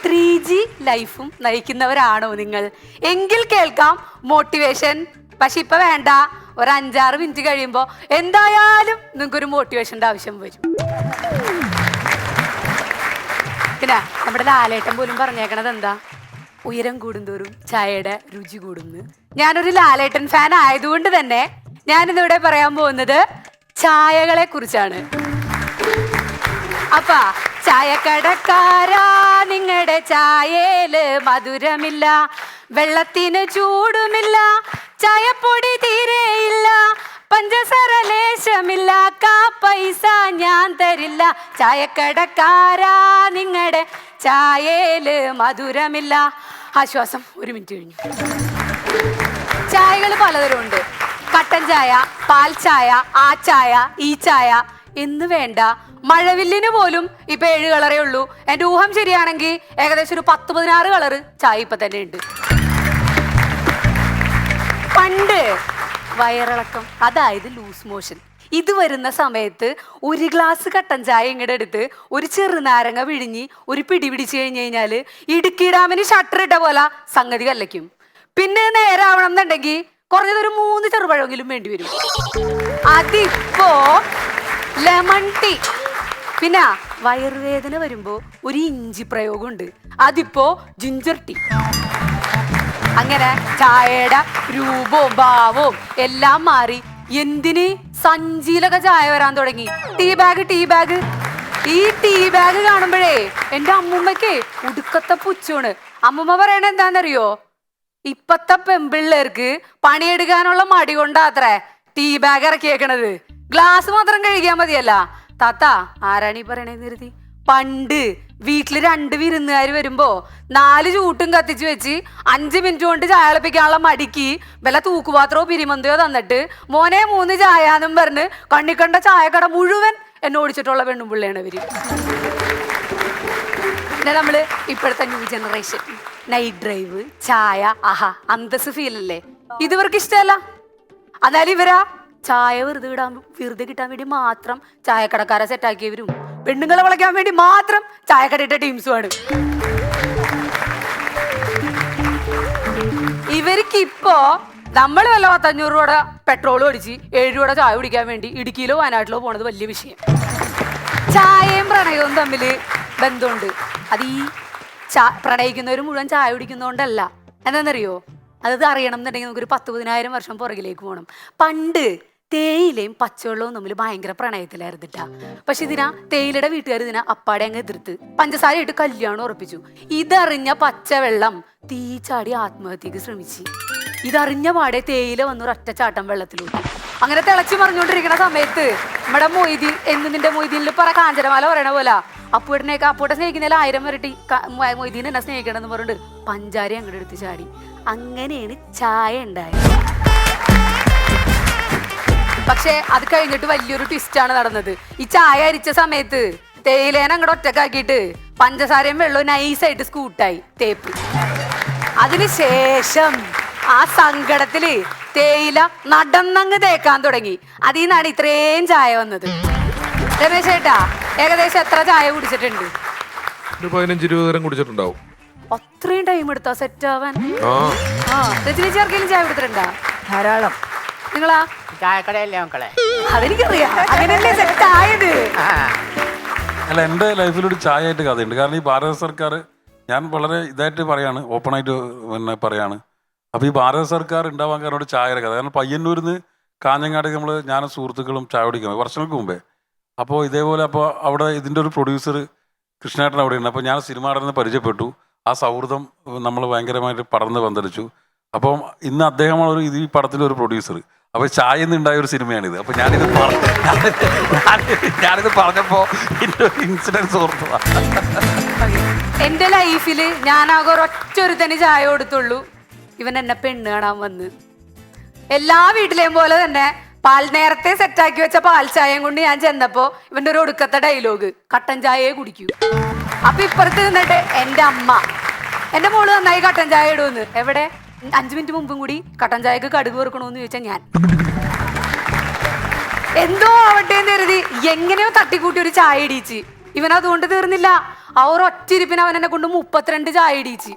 3G ലൈഫും നയിക്കുന്നവരാണോ നിങ്ങൾ? എങ്കിൽ കേൾക്കാം മോട്ടിവേഷൻ. പക്ഷെ ഇപ്പൊ വേണ്ട, ഒരു 5-6 മിനിറ്റ് കഴിയുമ്പോൾ എന്തായാലും നിങ്ങൾക്കൊരു മോട്ടിവേഷൻ്റെ ആവശ്യം വരും. പിന്നെ നമ്മുടെ ലാലേട്ടൻ പോലും പറഞ്ഞേക്കണത് എന്താ? ഉയരം കൂടുന്തോറും ചായയുടെ രുചി കൂടുന്നു. ഞാനൊരു ലാലേട്ടൻ ഫാൻ ആയതുകൊണ്ട് തന്നെ ഞാനിന്നിവിടെ പറയാൻ പോകുന്നത് ചായകളെ കുറിച്ചാണ്. അപ്പ ചായക്കടക്കാരാ, നിങ്ങളുടെ ചായയില് മധുരമില്ല, വെള്ളത്തിന് ചൂടുമില്ല, ചായപ്പൊടി തീരെയില്ല, പഞ്ചസാര ലേശമില്ല, പൈസ ഞാൻ തരില്ല. ചായക്കടക്കാരാ, നിങ്ങളുടെ ചായയില് മധുരമില്ല. ആശ്വാസം. 1 മിനിറ്റ് കഴിഞ്ഞു. ചായകൾ പലതരമുണ്ട്. കട്ടൻ ചായ, പാൽ ചായ, ആ ചായ, ഈ ചായ എന്ന് വേണ്ട, മഴവില്ലിന് പോലും ഇപ്പൊ 7 കളറേ ഉള്ളൂ. എന്റെ ഊഹം ശരിയാണെങ്കിൽ ഏകദേശം ഒരു 10-16 കളറ് ചായ ഇപ്പൊ തന്നെ ഉണ്ട്. പണ്ട് വയറിളക്കം, അതായത് ലൂസ് മോഷൻ, ഇത് വരുന്ന സമയത്ത് 1 ഗ്ലാസ് കട്ടൻ ചായ ഇങ്ങോട്ട് എടുത്ത് ഒരു ചെറുനാരങ്ങ പിഴിഞ്ഞ് ഒരു പിടി പിടിച്ചു കഴിഞ്ഞാൽ ഇടുക്കി ഡാമിന് ഷട്ടർ ഇട്ട പോലെ സംഗതി കല്ലയ്ക്കും. പിന്നെ നേരാവണം എന്നുണ്ടെങ്കിൽ കുറഞ്ഞതൊരു 3 ചെറുപഴമെങ്കിലും വേണ്ടി വരും. അതിപ്പോ ലെമൺ ടീ. പിന്നെ വയറുവേദന വരുമ്പോ ഒരു ഇഞ്ചി പ്രയോഗമുണ്ട്, അതിപ്പോ ജിഞ്ചർ ടീ. അങ്ങനെ ചായയുടെ രൂപവും ഭാവവും എല്ലാം മാറി. എന്തിന് സഞ്ചിയിലൊക്കെ ചായ വരാൻ തുടങ്ങി. Tea bag. ഈ ടീ ബാഗ് കാണുമ്പോഴേ എന്റെ അമ്മൂമ്മക്ക് ഉടുക്കത്തെ പുച്ഛമാണ്. അമ്മൂമ്മ പറയണ എന്താണെന്നറിയോ? ഇപ്പത്തെ പെമ്പിള്ളേർക്ക് പണിയെടുക്കാനുള്ള മടി കൊണ്ടാത്രേ ടീ ബാഗ് ഇറക്കിയേക്കണത്. ഗ്ലാസ് മാത്രം കഴുകിയാൽ മതിയല്ല. താത്ത ആരാണ് ഈ പറയണേന്ന് കരുതി? പണ്ട് വീട്ടില് 2 വിരുന്നുകാർ വരുമ്പോ 4 ചൂട്ടും കത്തിച്ച് വെച്ച് 5 മിനിറ്റ് കൊണ്ട് ചായ തിളപ്പിക്കാനുള്ള മടിക്ക് വല്ല തൂക്കുപാത്രമോ പിരിമന്തയോ തന്നിട്ട് മോനെ 3 ചായ എന്നും പറഞ്ഞ് കണ്ണിക്കണ്ട ചായക്കട മുഴുവൻ എന്നെ ഓടിച്ചിട്ടുള്ള പെണ്ണും പിള്ളയാണ് ഇവര്. പിന്നെ നമ്മള് ഇപ്പോഴത്തെ ന്യൂ ജനറേഷൻ നൈറ്റ് ഡ്രൈവ്, ചായ, ആഹാ അന്തസ് ഫീൽ അല്ലേ? ഇതിവർക്ക് ഇഷ്ടമല്ല. എന്നാലും ഇവരാ ചായ വെറുതെ കിട്ടാൻ വേണ്ടി മാത്രം ചായക്കടക്കാരെ സെറ്റാക്കിയവരും പെണ്ണുങ്ങളെ വിളയ്ക്കാൻ വേണ്ടി മാത്രം ചായക്കടയിട്ട ടീംസുമാണ്. ഇവർക്ക് ഇപ്പോ നമ്മൾ വല്ല 500 രൂപയുടെ പെട്രോൾ അടിച്ച് 7 രൂപയുടെ ചായ കുടിക്കാൻ വേണ്ടി ഇടുക്കിയിലോ വയനാട്ടിലോ പോണത് വലിയ വിഷയം. ചായയും പ്രണയവും തമ്മിൽ ബന്ധമുണ്ട്. അത് ഈ പ്രണയിക്കുന്നവർ മുഴുവൻ ചായ കുടിക്കുന്നതുകൊണ്ടല്ല. എന്താണെന്നറിയോ? അത് അറിയണം എന്നുണ്ടെങ്കിൽ നമുക്കൊരു 10,000 വർഷം പുറകിലേക്ക് പോകണം. പണ്ട് തേയിലയും പച്ചവെള്ളവും തമ്മിൽ ഭയങ്കര പ്രണയത്തിലായിരുന്നിട്ടാ. പക്ഷെ തേയിലയുടെ വീട്ടുകാർ അപ്പാടെ അങ്ങ് എതിർത്ത് പഞ്ചസാര ഇട്ട് കല്യാണം ഉറപ്പിച്ചു. ഇതറിഞ്ഞ പച്ചവെള്ളം തീ ചാടി ആത്മഹത്യക്ക് ശ്രമിച്ചു. ഇതറിഞ്ഞ പാടെ തേയില വന്നു ഒരൊറ്റ ചാട്ടം വെള്ളത്തിലൂട്ടി. അങ്ങനെ തിളച്ചു മറിഞ്ഞുകൊണ്ടിരിക്കുന്ന സമയത്ത് നമ്മുടെ മൊയ്തീൻ നിന്റെ മൊയ്തീനിൽ പറ കാഞ്ചനമാല പറയണ പോലെ അപ്പൂടെ സ്നേഹിക്കുന്നതിൽ 1000 വരട്ടി മൊയ്തീൻ എന്നെ സ്നേഹിക്കണമെന്ന് പറഞ്ഞിട്ട് പഞ്ചാര അങ്ങോട്ട് എടുത്ത് ചാടി. അങ്ങനെയാണ് ചായ ഉണ്ടായത്. പക്ഷെ അത് കഴിഞ്ഞിട്ട് വലിയൊരു ട്വിസ്റ്റാണ് നടന്നത്. ഈ ചായ അരിച്ച സമയത്ത് തേയിലേനെ അങ്ങോട്ട് ഒറ്റക്കാക്കിയിട്ട് പഞ്ചസാരയും വെള്ളവും നൈസായിട്ട് സ്കൂട്ടായി തേപ്പ്. അതിനുശേഷം ആ സങ്കടത്തില് തേയില നടന്നങ്ങ് തേക്കാൻ തുടങ്ങി. അതിൽ നിന്നാണ് ഇത്രയും ചായ വന്നത്. രമേശ് ചേട്ടാ ഏകദേശം എത്ര ചായ കുടിച്ചിട്ടുണ്ട്? 15-20 തരം കുടിച്ചിട്ടുണ്ടാവും. അത്രയും ടൈം എടുത്താ സെറ്റ് ആവാൻ? രജനി ചേർക്കലും ചായ കൊടുത്തിട്ടുണ്ടാ? ധാരാളം. നിങ്ങളാ? ചായക്കടയല്ലേ മക്കളെ? അതെനിക്കറിയാം. അങ്ങനെയല്ലേ സെറ്റ് ആയത്. അല്ല, എൻ്റെ ലൈഫിലൊരു ചായ ആയിട്ട് കഥയുണ്ട്. കാരണം ഈ ഭാരത സർക്കാർ, ഞാൻ വളരെ ഇതായിട്ട് പറയാണ്, ഓപ്പണായിട്ട് പിന്നെ പറയാണ്. അപ്പോൾ ഈ ഭാരത സർക്കാർ ഉണ്ടാവാൻ കാരണം ഒരു ചായയുടെ കഥ. കാരണം പയ്യന്നൂരിൽ നിന്ന് കാഞ്ഞങ്ങാടേക്ക് ഞാനും സുഹൃത്തുക്കളും ചായ കുടിക്കാൻ വർഷങ്ങൾക്ക് മുമ്പേ. അപ്പോൾ ഇതേപോലെ അവിടെ ഇതിൻ്റെ ഒരു പ്രൊഡ്യൂസർ കൃഷ്ണേട്ടൻ അവിടെ ഉണ്ട്. അപ്പോൾ ഞാൻ സിനിമ നടന്ന് പരിചയപ്പെട്ടു. ആ സൗഹൃദം നമ്മൾ ഭയങ്കരമായിട്ട് പടർന്ന് പന്തലിച്ചു. അപ്പം ഇന്ന് അദ്ദേഹമാണ് ഈ പടത്തിൻ്റെ ഒരു പ്രൊഡ്യൂസർ. അപ്പോൾ ചായ ഉണ്ടായ ഒരു സിനിമയാണിത്. അപ്പോൾ ഞാനിത് പറഞ്ഞപ്പോൾ എൻ്റെ ഒരു ഇൻസിഡൻസ് ഓർത്തതാണ്. എൻ്റെ ലൈഫിൽ ഞാനാകെ ഒരൊറ്റൊരുത്തന് ചായ കൊടുത്തുള്ളൂ. ഇവൻ എന്നെ പെണ്ണ് കാണാൻ വന്ന് എല്ലാ വീട്ടിലെയും പോലെ തന്നെ നേരത്തെ സെറ്റാക്കി വെച്ച പാൽ ചായയും കൊണ്ട് ഞാൻ ചെന്നപ്പോ ഇവന്റെ ഒരു ഒടുക്കത്തെ ഡയലോഗ്, കട്ടൻ ചായയെ കുടിക്കൂ. അപ്പൊ ഇപ്പുറത്ത് നിന്നിട്ട് എൻ്റെ അമ്മ, എൻ്റെ മോള് നന്നായി കട്ടൻ ചായ ഇടുമെന്ന്. എവിടെ? 5 മിനിറ്റ് മുമ്പും കൂടി കട്ടൻ ചായക്ക് കടുക് വെറുക്കണോന്ന് ചോദിച്ചാൽ ഞാൻ എന്തോ ആവട്ടെ എന്ന് കരുതി എങ്ങനെയോ തട്ടിക്കൂട്ടി ഒരു ചായ ഇടിച്ച്. ഇവൻ അതുകൊണ്ട് തീർന്നില്ല. ആ ഒരു ഒറ്റിരിപ്പിന് അവൻ എന്നെ കൊണ്ട് 32 ചായ ഇടിച്ച്.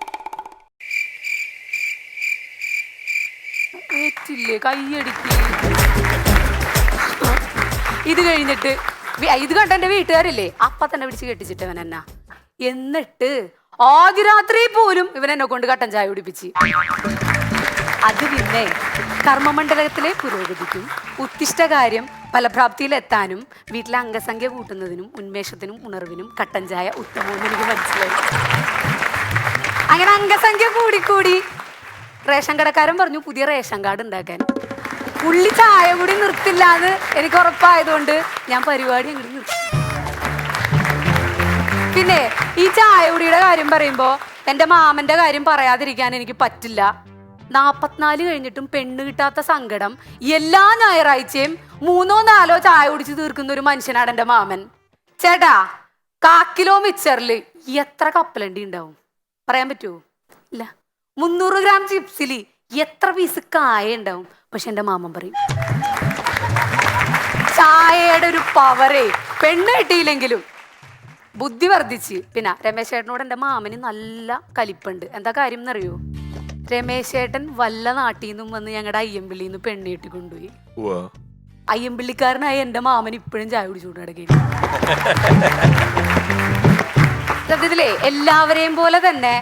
കൈയടിക്ക്. ഇത് കഴിഞ്ഞിട്ട് ഇത് കണ്ട എൻ്റെ വീട്ടുകാരില്ലേ, അപ്പ തന്നെ പിടിച്ച് കെട്ടിച്ചിട്ടവൻ എന്നാ. എന്നിട്ട് ആദ്യ രാത്രി പോലും ഇവൻ എന്നെ കൊണ്ട് കട്ടൻ ചായ കുടിപ്പിച്ച്. അത് പിന്നെ കർമ്മമണ്ഡലത്തിലെ പുരോഗതിക്കും ഉത്തിഷ്ടകാര്യം ഫലപ്രാപ്തിയിലെത്താനും വീട്ടിലെ അംഗസംഖ്യ കൂട്ടുന്നതിനും ഉന്മേഷത്തിനും ഉണർവിനും കട്ടൻ ചായ ഉത്തമമെന്ന് എനിക്ക് മനസ്സിലായി. അങ്ങനെ അംഗസംഖ്യ കൂടിക്കൂടി റേഷൻ കടക്കാരൻ പറഞ്ഞു പുതിയ റേഷൻ കാർഡ് ഉണ്ടാക്കാൻ. പുള്ളി ചായ കൂടി നിർത്തില്ലാന്ന് എനിക്ക് ഉറപ്പായതുകൊണ്ട് ഞാൻ പരിപാടി അങ്ങോട്ട് നിർത്തി. പിന്നെ ഈ ചായ കുടിയുടെ കാര്യം പറയുമ്പോൾ എൻ്റെ മാമൻ്റെ കാര്യം പറയാതിരിക്കാൻ എനിക്ക് പറ്റില്ല. 44 കഴിഞ്ഞിട്ടും പെണ്ണ് കിട്ടാത്ത സങ്കടം എല്ലാ ഞായറാഴ്ചയും 3-4 ചായ കുടിച്ച് തീർക്കുന്ന ഒരു മനുഷ്യനാണ് എൻ്റെ മാമൻ. ചേട്ടാ, 1/4 കിലോ മിച്ചറിൽ എത്ര കപ്പലണ്ടി ഉണ്ടാവും പറയാൻ പറ്റുമോ? ഇല്ല. 300 ഗ്രാം ചിപ്സിൽ എത്ര പീസ് കായ ഉണ്ടാവും? പക്ഷെ എൻ്റെ മാമൻ പറയും ചായയുടെ ഒരു പവറേ പെണ്ണ് കിട്ടിയില്ലെങ്കിലും ബുദ്ധി വർദ്ധിച്ച്. പിന്നെ രമേശ് ചേട്ടനോട് എൻ്റെ മാമന് നല്ല കലിപ്പുണ്ട്. എന്താ കാര്യം എന്നറിയോ? രമേശ് ചേട്ടൻ വല്ല നാട്ടിൽ നിന്നും വന്ന് ഞങ്ങളുടെ അയ്യമ്പിള്ളിയിൽ നിന്ന് പെണ്ണ് കെട്ടി കൊണ്ടുപോയി. അയ്യമ്പിള്ളിക്കാരനായ എൻ്റെ മാമൻ ഇപ്പോഴും ചായ കുടിച്ചുകൊണ്ട് കിടക്കുകയാണ്. സത്യത്തിലേ എല്ലാവരെയും പോലെ തന്നെ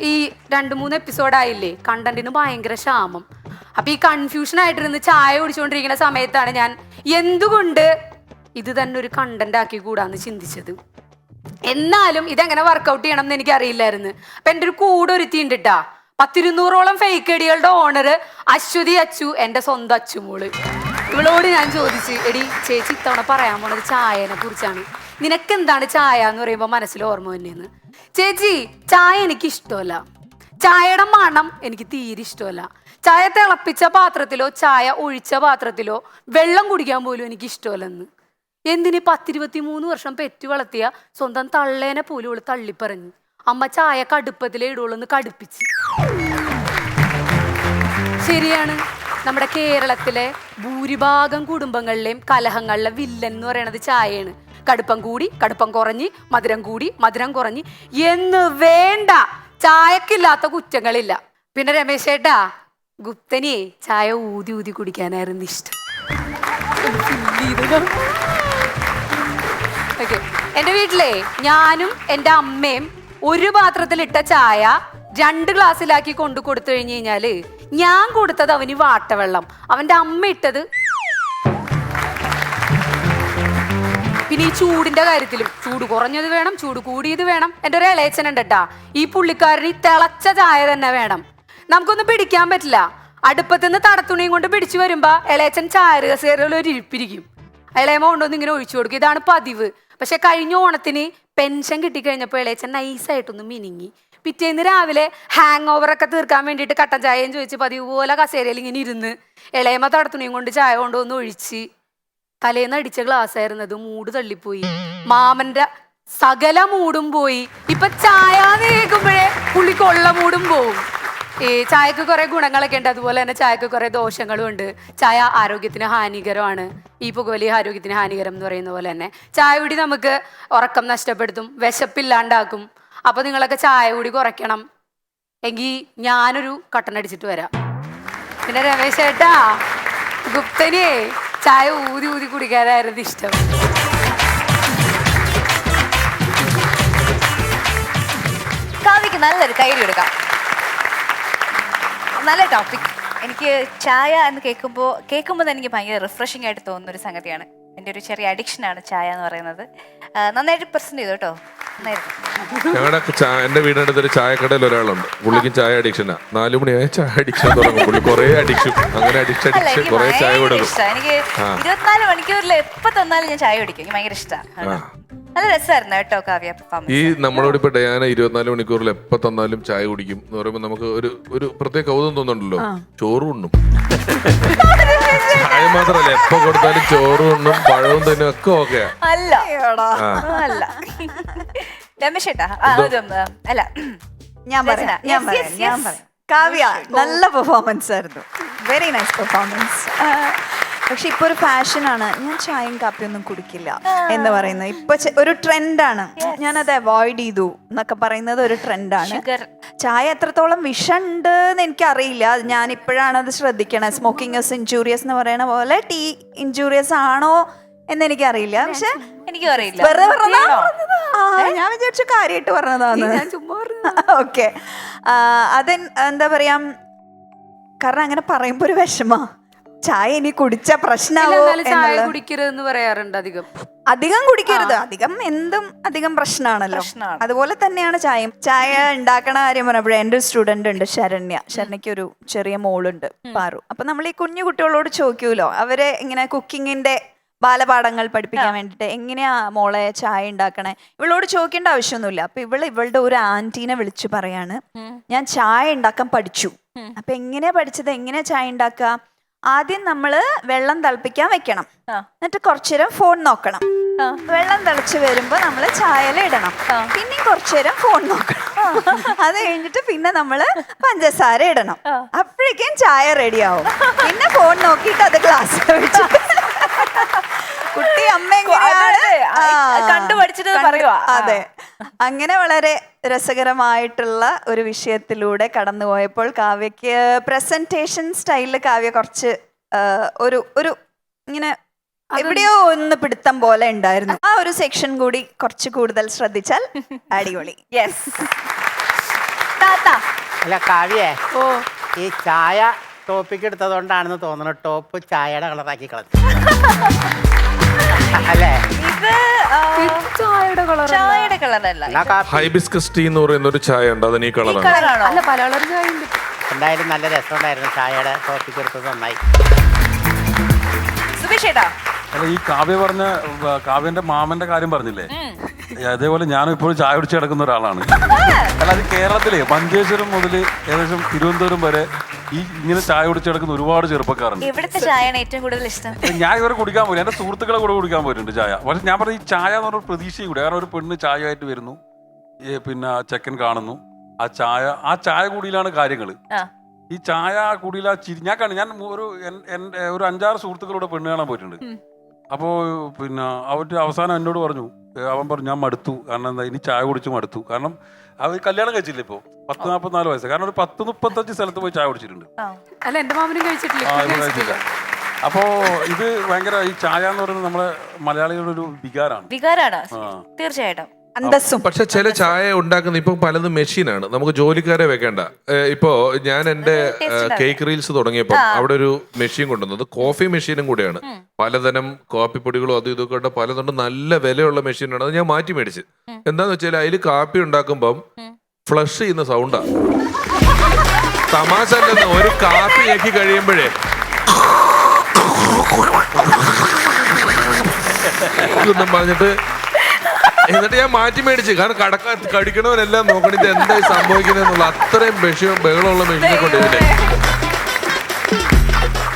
ഈ 2-3 എപ്പിസോഡായില്ലേ, കണ്ടന്റിന് ഭയങ്കര ക്ഷാമം. അപ്പൊ ഈ കൺഫ്യൂഷൻ ആയിട്ടിരുന്ന് ചായ കുടിച്ചുകൊണ്ടിരിക്കുന്ന സമയത്താണ് ഞാൻ എന്തുകൊണ്ട് ഇത് തന്നെ ഒരു കണ്ടന്റ് ആക്കി കൂടാന്ന് ചിന്തിച്ചത്. എന്നാലും ഇതെങ്ങനെ വർക്കൗട്ട് ചെയ്യണം എന്ന് എനിക്ക് അറിയില്ലായിരുന്നു. അപ്പൊ എൻ്റെ ഒരു കൂടെ ഒരുത്തിയുണ്ട് ട്ടാ, 10-200ഓളം ഫേക്ക് ഐഡികളുടെ ഓണർ അശ്വതി അച്ചു, എൻ്റെ സ്വന്തം അച്ചുമോള്. ഇവളോട് ഞാൻ ചോദിച്ചു, എടി ചേച്ചി ഇത്തവണ പറയാൻ പോണത് ചായനെ കുറിച്ചാണ്, നിനക്ക് എന്താണ് ചായ എന്ന് പറയുമ്പോൾ മനസ്സിൽ ഓർമ്മ തന്നെയെന്ന്. ചേച്ചി ചായ എനിക്ക് ഇഷ്ടമല്ല, ചായയുടെ മണം എനിക്ക് തീരെ ഇഷ്ടമല്ല, ചായ തിളപ്പിച്ച പാത്രത്തിലോ ചായ ഒഴിച്ച പാത്രത്തിലോ വെള്ളം കുടിക്കാൻ പോലും എനിക്ക് ഇഷ്ടമല്ലെന്ന്. എന്തിന് 10-23 വർഷം പെറ്റു വളർത്തിയ സ്വന്തം തള്ളേനെ പോലും അവള് തള്ളിപ്പറഞ്ഞു. അമ്മ ചായ കടുപ്പത്തിലേ ഇടുള്ളൂന്ന് കടുപ്പിച്ച്. ശരിയാണ്, നമ്മുടെ കേരളത്തിലെ ഭൂരിഭാഗം കുടുംബങ്ങളിലെയും കലഹങ്ങളിലെ വില്ലൻ എന്ന് പറയുന്നത് ചായയാണ്. കടുപ്പം കൂടി കടുപ്പം കുറഞ്ഞ്, മധുരം കൂടി മധുരം കുറഞ്ഞ് എന്ന് വേണ്ട, ചായക്കില്ലാത്ത കുറ്റങ്ങളില്ല. പിന്നെ രമേശ് ചേട്ടാ, ഗുപ്തനെ ചായ ഊതി ഊതി കുടിക്കാനായിരുന്നു ഇഷ്ടം. ഓക്കെ, എൻ്റെ വീട്ടിലെ ഞാനും എൻ്റെ അമ്മയും ഒരു പാത്രത്തിലിട്ട ചായ 2 ഗ്ലാസ്സിലാക്കി കൊണ്ടു കൊടുത്തു കഴിഞ്ഞു കഴിഞ്ഞാല് ഞാൻ കൊടുത്തത് അവന് വാട്ടവെള്ളം, അവൻ്റെ അമ്മ ഇട്ടത്. പിന്നെ ഈ ചൂടിന്റെ കാര്യത്തിലും ചൂട് കുറഞ്ഞത് വേണം, ചൂട് കൂടിയത് വേണം. എൻ്റെ ഒരു ഇളയച്ചനുണ്ട് ട്ടാ, ഈ പുള്ളിക്കാരന് തിളച്ച ചായ തന്നെ വേണം. നമുക്കൊന്നും പിടിക്കാൻ പറ്റില്ല. അടുപ്പത്തുനിന്ന് തടത്തുണിയും കൊണ്ട് പിടിച്ചു വരുമ്പോ ഇളയച്ചൻ ചായ കസേരയിൽ ഒരു ഇരിപ്പിരിക്കും, ഇളയമ കൊണ്ടൊന്നും ഇങ്ങനെ ഒഴിച്ചു കൊടുക്കും. ഇതാണ് പതിവ്. പക്ഷെ കഴിഞ്ഞ ഓണത്തിന് പെൻഷൻ കിട്ടിക്കഴിഞ്ഞപ്പോൾ ഇളയച്ചൻ നൈസായിട്ടൊന്ന് മിനിങ്ങി. പിറ്റേന്ന് രാവിലെ ഹാങ് ഓവറൊക്കെ തീർക്കാൻ വേണ്ടിയിട്ട് കട്ടൻ ചായയും ചോദിച്ച് പതിവ് പോലെ കസേരയിൽ ഇങ്ങനെ ഇരുന്ന് ഇളയമ തടത്തുണിയും കൊണ്ട് ചായ കൊണ്ടുവന്ന് ഒഴിച്ച്. തലേന്ന് അടിച്ച ഗ്ലാസ് ആയിരുന്നത് മൂട് തള്ളിപ്പോയി, മാമന്റെ സകല മൂടും പോയി. ഇപ്പൊ ചായ കേൾക്കുമ്പോഴേ പുള്ളിക്കൊള്ള മൂടും പോവും. ഈ ചായക്ക് കുറെ ഗുണങ്ങളൊക്കെ ഉണ്ട്, അതുപോലെ തന്നെ ചായക്ക് കുറെ ദോഷങ്ങളും ഉണ്ട്. ചായ ആരോഗ്യത്തിന് ഹാനികരമാണ്, ഈ പുകവലി ആരോഗ്യത്തിന് ഹാനികരം എന്ന് പറയുന്ന പോലെ തന്നെ ചായ കുടി നമുക്ക് ഉറക്കം നഷ്ടപ്പെടുത്തും, വിശപ്പില്ലാണ്ടാക്കും. അപ്പൊ നിങ്ങളൊക്കെ ചായ കുടി കുറയ്ക്കണം. എങ്കിൽ ഞാനൊരു കട്ടൻ അടിച്ചിട്ട് വരാം. പിന്നെ രമേശ് ചേട്ടാ, ഗുപ്തനെ ചായ ഊതി ഊതി കുടിക്കാനായിരുന്നു ഇഷ്ടം. കാവ്യക്ക് നല്ലൊരു കൈയ്യടി എടുക്കാം. നല്ല ടോപ്പിക്. എനിക്ക് ചായ എന്ന് കേൾക്കുമ്പോൾ തന്നെ എനിക്ക് ഭയങ്കര റിഫ്രഷിംഗ് ആയിട്ട് തോന്നുന്ന ഒരു സംഗതിയാണ്. എൻ്റെ ഒരു ചെറിയ അഡിക്ഷനാണ് ചായ എന്ന് പറയുന്നത്. നന്നായിട്ട് പ്രസന്റ് ചെയ്തു കേട്ടോ, നന്നായിരുന്നു. ഞങ്ങളുടെ എന്റെ വീടിനടുത്ത് ഒരു ചായക്കടയിൽ ഒരാളുണ്ട്, പുള്ളിക്കും ചായ അഡിക്ഷനാ. 4 മണിയായ ചായ അഡിക്ഷൻ തുടങ്ങും പുള്ളി, കുറെ അഡിക്ഷൻ, അങ്ങനെ അഡിക്ഷൻ കുറെ ചായ കൊടുക്കും. എനിക്ക് 24 മണിക്കൂറിൽ എപ്പോ തന്നാലും ഞാൻ ചായ കുടിക്കും, എനിക്ക് ഭയങ്കര ഇഷ്ടമാണ്. നല്ല രസമായിരുന്നു കേട്ടോ കാവ്യ. ഈ നമ്മളോട് ഇപ്പൊ ഡയാന 24 മണിക്കൂറിൽ എപ്പോ തന്നാലും ചായ കുടിക്കും എന്ന് പറയുമ്പോ നമുക്ക് ഒരു പ്രത്യേക കൗതുകം തോന്നുന്നുണ്ടല്ലോ. ചോറും ഉണ്ണും, ചായ മാത്രല്ല എപ്പോ കൊടുത്താലും ചോറും ഉണ്ണും, പഴവും തന്നെ ഒക്കെ ഓക്കെ. അല്ല അല്ല രമേശ് ചേട്ടാ, അല്ല ഞാൻ പറയാം. കാവ്യ നല്ല പെർഫോമൻസ് ആയിരുന്നു, വെരി നൈസ് പെർഫോമൻസ്. പക്ഷെ ഇപ്പൊ ഒരു ഫാഷനാണ്, ഞാൻ ചായയും കാപ്പിയൊന്നും കുടിക്കില്ല എന്ന് പറയുന്നത് ഇപ്പൊ ഒരു ട്രെൻഡാണ്. ഞാനത് അവോയ്ഡ് ചെയ്തു എന്നൊക്കെ പറയുന്നത് ഒരു ട്രെൻഡാണ്. ചായ എത്രത്തോളം വിഷമുണ്ട് എന്ന് എനിക്കറിയില്ല, ഞാൻ ഇപ്പോഴാണ് അത് ശ്രദ്ധിക്കണേ. സ്മോക്കിംഗ് ഇസ് ഇൻജൂറിയസ് എന്ന് പറയുന്ന പോലെ ടീ ഇൻജൂറിയസ് ആണോ എന്ന് എനിക്കറിയില്ല. പക്ഷെ എനിക്കും അറിയില്ല, വെറുതെ പറഞ്ഞതാ. ഞാൻ വിചാരിച്ചു കാര്യമായിട്ട് പറഞ്ഞതാണ്. ഓക്കെ, അത് എന്താ പറയാ, കാരണം അങ്ങനെ പറയുമ്പോ ഒരു വിഷമാ. ചായ ഇനി കുടിച്ച പ്രശ്നമാവോ, ചായ കുടിക്കരുതെന്ന് പറയാറുണ്ട്. അധികം കുടിക്കരുത്, അധികം പ്രശ്നമാണല്ലോ. അതുപോലെ തന്നെയാണ് ചായയും. ചായ ഉണ്ടാക്കണ കാര്യം പറഞ്ഞപ്പോഴേ എൻ്റെ ഒരു സ്റ്റുഡന്റ് ഉണ്ട്, ശരണ്യക്ക് ഒരു ചെറിയ മോളുണ്ട്, പാറു. അപ്പൊ നമ്മൾ ഈ കുഞ്ഞു കുട്ടികളോട് ചോദിക്കൂലോ, അവരെ ഇങ്ങനെ കുക്കിങ്ങിന്റെ ബാലപാഠങ്ങൾ പഠിപ്പിക്കാൻ വേണ്ടിയിട്ട് എങ്ങനെയാ മോളെ ചായ ഉണ്ടാക്കണേ, ഇവളോട് ചോദിക്കേണ്ട ആവശ്യമൊന്നുമില്ല. അപ്പൊ ഇവളുടെ ഒരു ആന്റീനെ വിളിച്ചു പറയാണ്, ഞാൻ ചായ ഉണ്ടാക്കാൻ പഠിച്ചു. അപ്പൊ എങ്ങനെയാ പഠിച്ചത്, എങ്ങനെയാ ചായ ഉണ്ടാക്കുക? ആദ്യം നമ്മള് വെള്ളം തിളപ്പിക്കാൻ വെക്കണം, എന്നിട്ട് കുറച്ചുനേരം ഫോൺ നോക്കണം. വെള്ളം തിളച്ച് വരുമ്പോ നമ്മള് ചായല ഇടണം, പിന്നെയും കുറച്ചുനേരം ഫോൺ നോക്കണം. അത് കഴിഞ്ഞിട്ട് പിന്നെ നമ്മള് പഞ്ചസാര ഇടണം. അപ്പോഴേക്കും ചായ റെഡിയാവും. പിന്നെ ഫോൺ നോക്കിയിട്ട് അത് ഗ്ലാസ് വെച്ച് കുട്ടി അമ്മ കണ്ടുപഠിച്ചിട്ട് പറയുക. അതെ, അങ്ങനെ വളരെ രസകരമായിട്ടുള്ള ഒരു വിഷയത്തിലൂടെ കടന്നുപോയപ്പോൾ കാവ്യക്ക് പ്രസന്റേഷൻ സ്റ്റൈലിൽ കാവ്യ കുറച്ച് ഒരു ഇങ്ങനെ എവിടെയോ ഒന്ന് പിടുത്തം പോലെ ഉണ്ടായിരുന്നു. ആ ഒരു സെക്ഷൻ കൂടി കുറച്ച് കൂടുതൽ ശ്രദ്ധിച്ചാൽ അടിപൊളി. യെസ്. അല്ല കാവ്യേ, ഓ ഈ ചായ ടോപ്പിക്ക് എടുത്തതുകൊണ്ടാണെന്ന് തോന്നുന്നു ടോപ്പ് ചായയുടെ കളറാക്കി കളഞ്ഞു അല്ലേ? ഇത് ചായയുടെ കളർ ചായയുടെ കളറല്ല. എന്നാ കാപ്പി ഹൈബിസ്കസ് ടീ എന്ന് പറയുന്ന ഒരു ചായ ഉണ്ട്, അതിന് ഈ ഈ കളറാണ്. കളറാണോ? അല്ല പല കളർ ചായ ഉണ്ട്. എന്തായാലും നല്ല രസമുണ്ടായിരുന്നു ചായയുടെ ടോപ്പിക്ക് എടുത്തത് നന്നായി. സുബേഷ് ചേട്ടാ, അല്ല ഈ കാവ്യ പറഞ്ഞ കാവ്യന്റെ മാമന്റെ കാര്യം പറഞ്ഞില്ലേ, അതേപോലെ ഞാനും ഇപ്പോഴും ചായ കുടിച്ച് കിടക്കുന്ന ഒരാളാണ്. അല്ല അത് കേരളത്തിലെ മഞ്ചേശ്വരം മുതൽ ഏകദേശം തിരുവനന്തപുരം വരെ ഈ ഇങ്ങനെ ചായ കുടിച്ച് കിടക്കുന്ന ഒരുപാട് ചെറുപ്പക്കാരുണ്ട്. എവിടുത്തെ ചായയാണ് ഏറ്റവും കൂടുതൽ ഇഷ്ടം? ഞാൻ ഇവരെ കുടിക്കാൻ പോയി, എന്റെ സുഹൃത്തുക്കളെ കൂടെ കുടിക്കാൻ പോയിട്ടുണ്ട് ചായ. പക്ഷെ ഞാൻ പറഞ്ഞ ഈ ചായ എന്ന് പറഞ്ഞ പ്രതീക്ഷയും കൂടി, കാരണം ഒരു പെണ്ണ് ചായ ആയിട്ട് വരുന്നു, പിന്നെ ചെക്കൻ കാണുന്നു, ആ ചായ കൂടിയിലാണ് കാര്യങ്ങൾ. ഈ ചായ കൂടിയിൽ ആ ചിരി ഞാൻ ഒരു 5-6 സുഹൃത്തുക്കളോട് പെണ്ണ് കാണാൻ പോയിട്ടുണ്ട്. അപ്പോൾ പിന്നെ അവർ അവസാനം എന്നോട് പറഞ്ഞു, അവൻ പറഞ്ഞു ഞാൻ മടുത്തു, കാരണം എന്താ ഇനി ചായ കുടിച്ച് മടുത്തു. കാരണം അവർ കല്യാണം കഴിച്ചില്ല ഇപ്പോൾ 40-44 വയസ്സ്, കാരണം ഒരു 10-35 സ്ഥലത്ത് പോയി ചായ കുടിച്ചിട്ടുണ്ട്. അല്ല എന്റെ മാമനും കഴിച്ചിട്ടില്ല. കഴിച്ചില്ല. അപ്പോ ഇത് ഭയങ്കര ഈ ചായ എന്ന് പറയുന്നത് നമ്മളെ മലയാളികളുടെ ഒരു വികാരമാണ്. തീർച്ചയായിട്ടും. പക്ഷെ ചില ചായ ഉണ്ടാക്കുന്ന ഇപ്പൊ പലതും മെഷീനാണ്, നമുക്ക് ജോലിക്കാരെ വെക്കേണ്ട. ഇപ്പോ ഞാൻ എന്റെ കേക്ക് റീൽസ് തുടങ്ങിയപ്പോൾ അവിടെ ഒരു മെഷീൻ കൊണ്ടുവന്നത് കോഫി മെഷീനും കൂടെയാണ്. പലതരം കോഫി പൊടികളും അതും ഇതൊക്കെ ഉണ്ട്, പലതുണ്ട്, നല്ല വിലയുള്ള മെഷീനാണ്. അത് ഞാൻ മാറ്റി മേടിച്ച്. എന്താന്ന് വെച്ചാൽ അതിൽ കാപ്പി ഉണ്ടാക്കുമ്പം ഫ്ലഷ് ചെയ്യുന്ന സൗണ്ടാ. തമാശ അല്ലെന്ന്, ഒരു കാപ്പി ഞെക്കി കഴിയുമ്പോഴേ പറഞ്ഞിട്ട് എന്നിട്ട് ഞാൻ മാറ്റി മേടിച്ച്. കാരണം കടിക്കണവനെല്ലാം നോക്കണം ഇത് എന്തായി സംഭവിക്കുന്നതെന്നുള്ള അത്രയും ബഹളമുള്ള മെഷീനെ കൊണ്ടിരുന്നേ.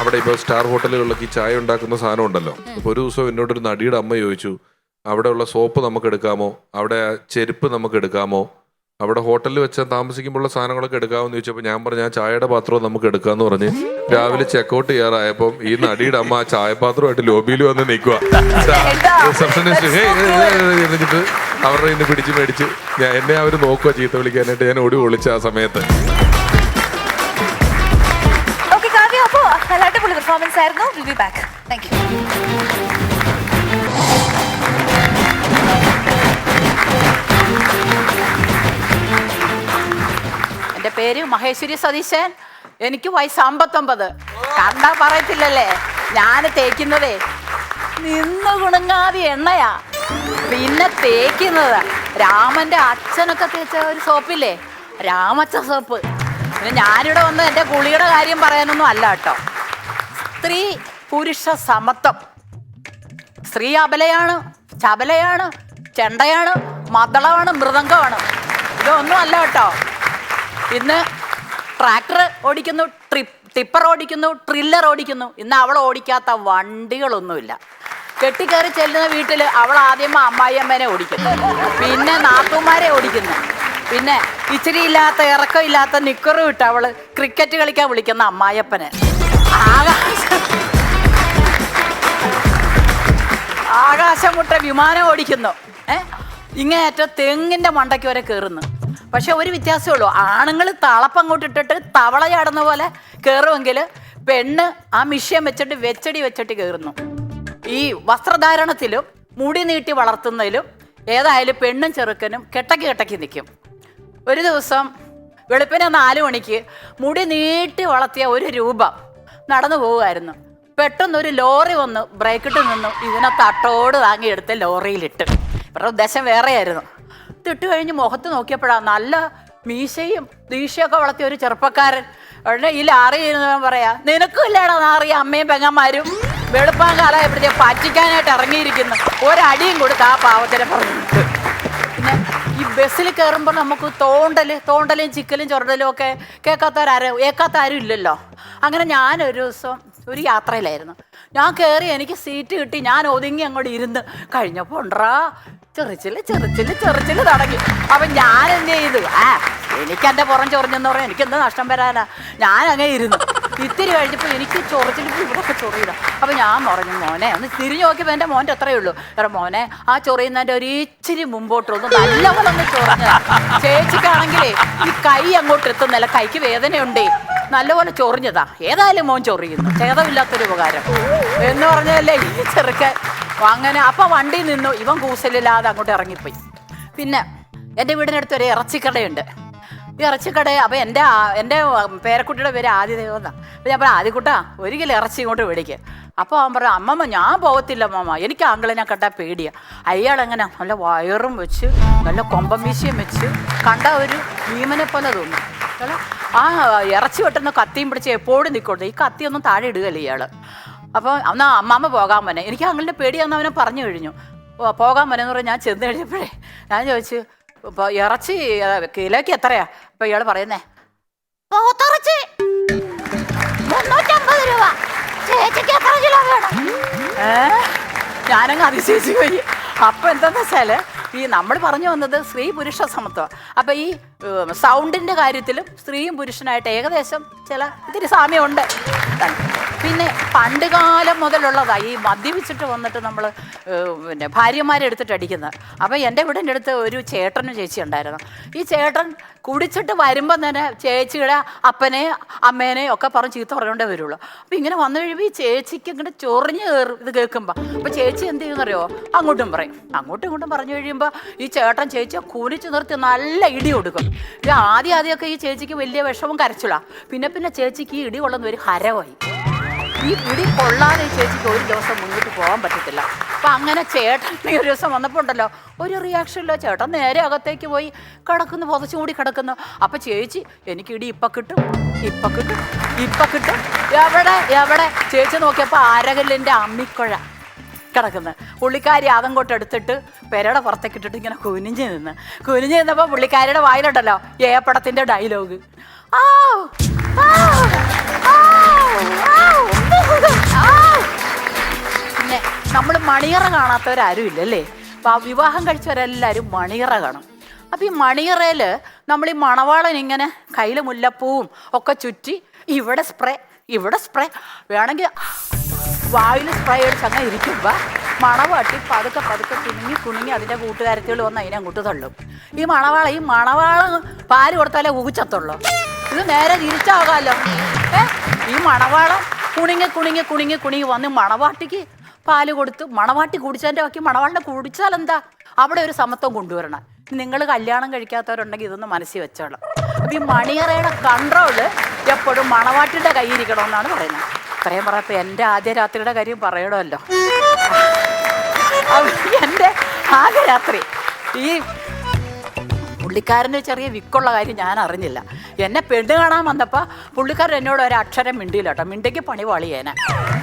അവിടെ ഇപ്പൊ സ്റ്റാർ ഹോട്ടലുകളിലൊക്കെ ഈ ചായ ഉണ്ടാക്കുന്ന സാധനം ഉണ്ടല്ലോ. ഇപ്പൊ ഒരു ദിവസം എന്നോടൊരു നടിയുടെ അമ്മ ചോദിച്ചു, അവിടെയുള്ള സോപ്പ് നമുക്ക് എടുക്കാമോ, അവിടെ ചെരുപ്പ് നമുക്ക് എടുക്കാമോ, അവിടെ ഹോട്ടലിൽ വെച്ചാൽ താമസിക്കുമ്പോഴുള്ള സാധനങ്ങളൊക്കെ എടുക്കാമെന്ന് ചോദിച്ചപ്പോൾ ഞാൻ പറഞ്ഞു, ഞാൻ ചായയുടെ പാത്രവും നമുക്ക് എടുക്കാന്ന് പറഞ്ഞ് രാവിലെ ചെക്കൗട്ട് ചെയ്യാറായപ്പം ഈ നടിയുടെ അമ്മ ആ ചായപാത്രമായിട്ട് ലോബിയിൽ വന്ന് നിൽക്കുക. റിസപ്ഷനിസ്റ്റ് എന്നിട്ട് അവരുടെ ഇന്ന് പിടിച്ച് മേടിച്ച് എന്നെ അവർ നോക്കുക ചീത്ത വിളിക്കാനായിട്ട്. ഞാൻ ഓടി ഒളിച്ച ആ സമയത്ത്. അടിപൊളി പെർഫോമൻസ് ആയിരുന്നു. Will be back. Thank you. എൻ്റെ പേര് മഹേശ്വരി സതീശൻ. എനിക്ക് വയസ്സ് 59. കണ്ടാ പറയത്തില്ലല്ലേ, ഞാൻ തേക്കുന്നതേ നിന്ന് കുണുങ്ങാതി എണ്ണയാ. പിന്നെ തേക്കുന്നത് രാമന്റെ അച്ഛനൊക്കെ തേച്ച ഒരു സോപ്പില്ലേ, രാമച്ച സോപ്പ്. പിന്നെ ഞാനിവിടെ വന്ന് എൻ്റെ കുളിയുടെ കാര്യം പറയാനൊന്നും അല്ല കേട്ടോ. സ്ത്രീ പുരുഷ സമത്വം. സ്ത്രീ അബലയാണ്, ചബലയാണ്, ചെണ്ടയാണ്, മദ്ദളമാണ്, മൃദംഗമാണ്. ഇതൊന്നും അല്ല കേട്ടോ. ഇന്ന് ട്രാക്ടർ ഓടിക്കുന്നു, ടിപ്പർ ഓടിക്കുന്നു, ട്രില്ലർ ഓടിക്കുന്നു. ഇന്ന് അവൾ ഓടിക്കാത്ത വണ്ടികളൊന്നുമില്ല. കെട്ടിക്കയറി ചെല്ലുന്ന വീട്ടിൽ അവൾ ആദ്യം അമ്മായിയമ്മേനെ ഓടിക്കുന്നു, പിന്നെ നാത്തൂമാരെ ഓടിക്കുന്നു, പിന്നെ ഇച്ചിരി ഇല്ലാത്ത ഇറക്കമില്ലാത്ത നിക്കറും ഇട്ട് അവള് ക്രിക്കറ്റ് കളിക്കാൻ വിളിക്കുന്ന അമ്മായിയപ്പനെ. ആകാശമുട്ട വിമാനം ഓടിക്കുന്നു. ഇങ്ങേറ്റം തെങ്ങിന്റെ മണ്ടയ്ക്ക് വരെ കയറുന്നു. പക്ഷെ ഒരു വ്യത്യാസമേ ഉള്ളൂ, ആണുങ്ങൾ തളപ്പങ്ങോട്ട് ഇട്ടിട്ട് തവള ചാടുന്ന പോലെ കയറുമെങ്കിൽ പെണ്ണ് ആ മിഷ്യം വെച്ചിട്ട് വെച്ചടി കയറുന്നു. ഈ വസ്ത്രധാരണത്തിലും മുടി നീട്ടി വളർത്തുന്നതിലും ഏതായാലും പെണ്ണും ചെറുക്കനും കെട്ടക്കി നിൽക്കും. ഒരു ദിവസം വെളുപ്പിനെ 4 മണിക്ക് മുടി നീട്ടി വളർത്തിയ ഒരു രൂപം നടന്നു പോവുമായിരുന്നു. പെട്ടെന്നൊരു ലോറി വന്ന് ബ്രേക്കിട്ട് നിന്നു. ഇതിനെ തട്ടോട് താങ്ങിയെടുത്ത് ലോറിയിലിട്ട്. ഇവരുടെ ഉദ്ദേശം വേറെയായിരുന്നു. ഇട്ട് കഴിഞ്ഞ് മുഖത്ത് നോക്കിയപ്പോഴാണ് നല്ല മീശയും ദീശയൊക്കെ വളർത്തിയ ഒരു ചെറുപ്പക്കാരൻ. ഉടനെ ഈ ലാറി ഇരുന്നവൻ പറയാ, നിനക്കും ഇല്ലാടാ നാറി അമ്മയും പെങ്ങന്മാരും വെളുപ്പാൻ കാലം എവിടത്തെ പറ്റിക്കാനായിട്ട് ഇറങ്ങിയിരിക്കുന്നു. ഒരടിയും കൊടുത്ത് ആ പാവത്തിനെ പറഞ്ഞിട്ട്. പിന്നെ ഈ ബസ്സിൽ കയറുമ്പോൾ നമുക്ക് തോണ്ടലും ചിക്കലും ചൊരടലും ഒക്കെ കേൾക്കാത്ത ആരും ഇല്ലല്ലോ. അങ്ങനെ ഞാനൊരു ദിവസം ഒരു യാത്രയിലായിരുന്നു. ഞാൻ കയറി, എനിക്ക് സീറ്റ് കിട്ടി, ഞാൻ ഒതുങ്ങി അങ്ങോട്ട് ഇരുന്ന് കഴിഞ്ഞപ്പോൾ ഉണ്ടറാ ചെറിച്ചില് തുടങ്ങി. അപ്പം ഞാൻ എന്ത് ചെയ്തു, എനിക്കെൻ്റെ പുറം ചൊറിഞ്ഞെന്ന് പറഞ്ഞാൽ എനിക്കെന്ത് നഷ്ടം വരാനാ. ഞാൻ അങ്ങനെ ഇരുന്നു. ഇത്തിരി കഴിഞ്ഞപ്പോൾ എനിക്ക് ചൊറിച്ചിൽ ഇവിടെയൊക്കെ ചൊറിയില്ല. അപ്പം ഞാൻ പറഞ്ഞു, മോനെ ഒന്ന് തിരിഞ്ഞു നോക്കിയപ്പോൾ എൻ്റെ മോൻ്റെ അത്രയേ ഉള്ളൂ. മോനെ ആ ചൊറിയുന്നതിൻ്റെ ഒരു ഇച്ചിരി മുമ്പോട്ടൊന്ന് നല്ലപോലെ ഒന്ന് ചൊറിഞ്ഞതാ. ചേച്ചിക്കാണെങ്കിലേ ഈ കൈ അങ്ങോട്ട് എത്തുന്നില്ല, കൈക്ക് വേദനയുണ്ടേ, നല്ലപോലെ ചൊറിഞ്ഞതാ. ഏതായാലും മോൻ ചൊറിയുന്നു, ഛേദമില്ലാത്തൊരു ഉപകാരം എന്ന് പറഞ്ഞതല്ലേ ഈ ചെറുക്കൻ. അങ്ങനെ അപ്പം വണ്ടി നിന്നു. ഇവൻ കൂസലില്ലാതെ അങ്ങോട്ട് ഇറങ്ങിപ്പോയി. പിന്നെ എൻ്റെ വീടിനടുത്ത് ഒരു ഇറച്ചിക്കടയുണ്ട്. ഇറച്ചിക്കട. അപ്പം എൻ്റെ പേരക്കുട്ടിയുടെ പേര് ആദിദേവെന്നാ. അപ്പം ഞാൻ പറഞ്ഞു ആദിക്കുട്ടാ 1 കിലോ ഇറച്ചി ഇങ്ങോട്ട് മേടിക്കുക. അപ്പോൾ അവൻ പറഞ്ഞു അമ്മമ്മ ഞാൻ പോകത്തില്ല അമ്മമ്മ, എനിക്ക് ആങ്കിളിനെ കണ്ടാൽ പേടിയാണ്. അയാളെങ്ങനെ നല്ല വയറും വെച്ച് നല്ല കൊമ്പമീശയും വെച്ച് കണ്ട ഒരു ഭീമനെ പോലെ തോന്നും. ആ ഇറച്ചി വെട്ടുന്ന കത്തിയും പിടിച്ച് എപ്പോഴും നിൽക്കരുത്. ഈ കത്തിയൊന്നും താഴെ ഇടുകയല്ലേ ഇയാൾ. അപ്പോൾ എന്നാൽ അമ്മാമ്മ പോകാൻ പന്നെ, എനിക്ക് ആങ്കിളിൻ്റെ പേടിയാന്ന് അവനെ പറഞ്ഞു കഴിഞ്ഞു. പോകാൻ പന്നെന്ന് പറഞ്ഞാൽ ഞാൻ ചെന്ന് കഴിഞ്ഞപ്പോഴേ ഞാൻ ചോദിച്ചു ഇപ്പോൾ ഇറച്ചി കിലോയ്ക്ക് എത്രയാ? അപ്പോൾ ഇയാൾ പറയുന്നേ 350 രൂപ, ചേച്ചിക്ക് എത്ര കിലോ വേണം? ഞാനങ്ങ് അതിശയിച്ചു പോയി. അപ്പം എന്താണെന്ന് വെച്ചാൽ ഈ നമ്മൾ പറഞ്ഞു വന്നത് സ്ത്രീ പുരുഷ സമത്വം. അപ്പം ഈ സൗണ്ടിൻ്റെ കാര്യത്തിലും സ്ത്രീയും പുരുഷനായിട്ട് ഏകദേശം ഇത്തിരി സാമ്യമുണ്ട്. പിന്നെ പണ്ട് കാലം മുതലുള്ളതാണ് ഈ മദ്യപിച്ചിട്ട് വന്നിട്ട് നമ്മൾ പിന്നെ ഭാര്യമാരെ എടുത്തിട്ട് അടിക്കുന്നത്. അപ്പം എൻ്റെ വീടിൻ്റെ അടുത്ത് ഒരു ചേട്ടനും ചേച്ചി ഉണ്ടായിരുന്നു. ഈ ചേട്ടൻ കുടിച്ചിട്ട് വരുമ്പം തന്നെ ചേച്ചിയുടെ അപ്പനെ അമ്മേനെ ഒക്കെ പറഞ്ഞ് ചീത്ത പറഞ്ഞുകൊണ്ടേ വരുള്ളൂ. അപ്പം ഇങ്ങനെ വന്നു കഴിയുമ്പോൾ ഈ ചേച്ചിക്ക് ഇങ്ങനെ ചൊറിഞ്ഞ് കയറും ഇത് കേൾക്കുമ്പോൾ. അപ്പം ചേച്ചി എന്ത് ചെയ്യുന്നറിയോ, അങ്ങോട്ടും പറയും. അങ്ങോട്ടും ഇങ്ങോട്ടും പറഞ്ഞു കഴിയുമ്പോൾ ഈ ചേട്ടൻ ചേച്ചിയെ കുനിച്ച് നിർത്തി നല്ല ഇടി കൊടുക്കും. ആദ്യമൊക്കെ ഈ ചേച്ചിക്ക് വലിയ വിഷമം കരച്ചില്ല. പിന്നെ ചേച്ചിക്ക് ഈ ഇടി കൊള്ളുന്ന ഒരു ഹരമായി. ഈ ഇടി കൊള്ളാതെ ഈ ചേച്ചിക്ക് ഒരു ദിവസം മുന്നോട്ട് പോകാൻ പറ്റത്തില്ല. അപ്പം അങ്ങനെ ചേട്ടൻ ഒരു ദിവസം വന്നപ്പോൾ ഉണ്ടല്ലോ ഒരു റിയാക്ഷനില്ല. ചേട്ടൻ നേരെ അകത്തേക്ക് പോയി കിടക്കുന്നു, പുതച്ചുകൂടി കിടക്കുന്നു. അപ്പം ചേച്ചി എനിക്ക് ഇടി ഇപ്പം കിട്ടും. എവിടെ ചേച്ചി നോക്കിയപ്പോൾ അരകല്ലിൻ്റെ അമ്മിക്കുഴ കിടക്കുന്നത്. പുള്ളിക്കാരി അതങ്ങോട്ട് എടുത്തിട്ട് പെരയുടെ പുറത്തേക്ക് ഇട്ടിട്ട് ഇങ്ങനെ കുനിഞ്ഞ് നിന്നപ്പോൾ പുള്ളിക്കാരിയുടെ വായിലുണ്ടല്ലോ ഏപ്പടത്തിൻ്റെ ഡയലോഗ്. പിന്നെ നമ്മൾ മണിയറ കാണാത്തവരാരും ഇല്ലല്ലേ. വിവാഹം കഴിച്ചവരെല്ലാവരും മണിയറ കാണും. അപ്പം ഈ മണിയറയിൽ നമ്മൾ ഈ മണവാളൻ ഇങ്ങനെ കയ്യിൽ മുല്ലപ്പൂവും ഒക്കെ ചുറ്റി ഇവിടെ സ്പ്രേ വേണമെങ്കിൽ വായിൽ സ്പ്രേ അടിച്ച് അങ്ങനെ ഇരിക്കുമ്പോൾ മണവാട്ടി പതുക്കെ കുണുങ്ങി അതിൻ്റെ കൂട്ടുകാരത്തികൾ വന്ന് അതിനെ അങ്ങോട്ട് തള്ളും. ഈ മണവാള പാല് കൊടുത്താലേ ഊച്ചത്തുള്ളൂ. ഇത് നേരെ തിരിച്ചാകാമല്ലോ. ഈ മണവാളം കുണുങ്ങി വന്ന് മണവാട്ടിക്ക് പാല് കൊടുത്ത് മണവാട്ടി കുടിച്ചതിൻ്റെ ബാക്കി മണവാളിനെ കുടിച്ചാൽ എന്താ, അവിടെ ഒരു സമത്വം കൊണ്ടുവരണം. നിങ്ങൾ കല്യാണം കഴിക്കാത്തവരുണ്ടെങ്കിൽ ഇതൊന്ന് മനസ്സിൽ വെച്ചോളാം. ഈ മണിയറയുടെ കൺട്രോള് എപ്പോഴും മണവാട്ടിയുടെ കയ്യിരിക്കണമെന്നാണ് പറയുന്നത്. ഇത്രയും പറയപ്പോൾ എൻ്റെ ആദ്യ രാത്രിയുടെ കാര്യം പറയണമല്ലോ. എൻ്റെ ആദ്യ രാത്രി ഈ പുള്ളിക്കാരന് ചെറിയ വിക്കുള്ള കാര്യം ഞാൻ അറിഞ്ഞില്ല. എന്നെ പെണ്ണ് കാണാൻ വന്നപ്പോൾ പുള്ളിക്കാരൻ എന്നോട് ഒരക്ഷരം മിണ്ടിയില്ല കേട്ടോ. മിണ്ടെങ്കിൽ പണി വളിയേനെ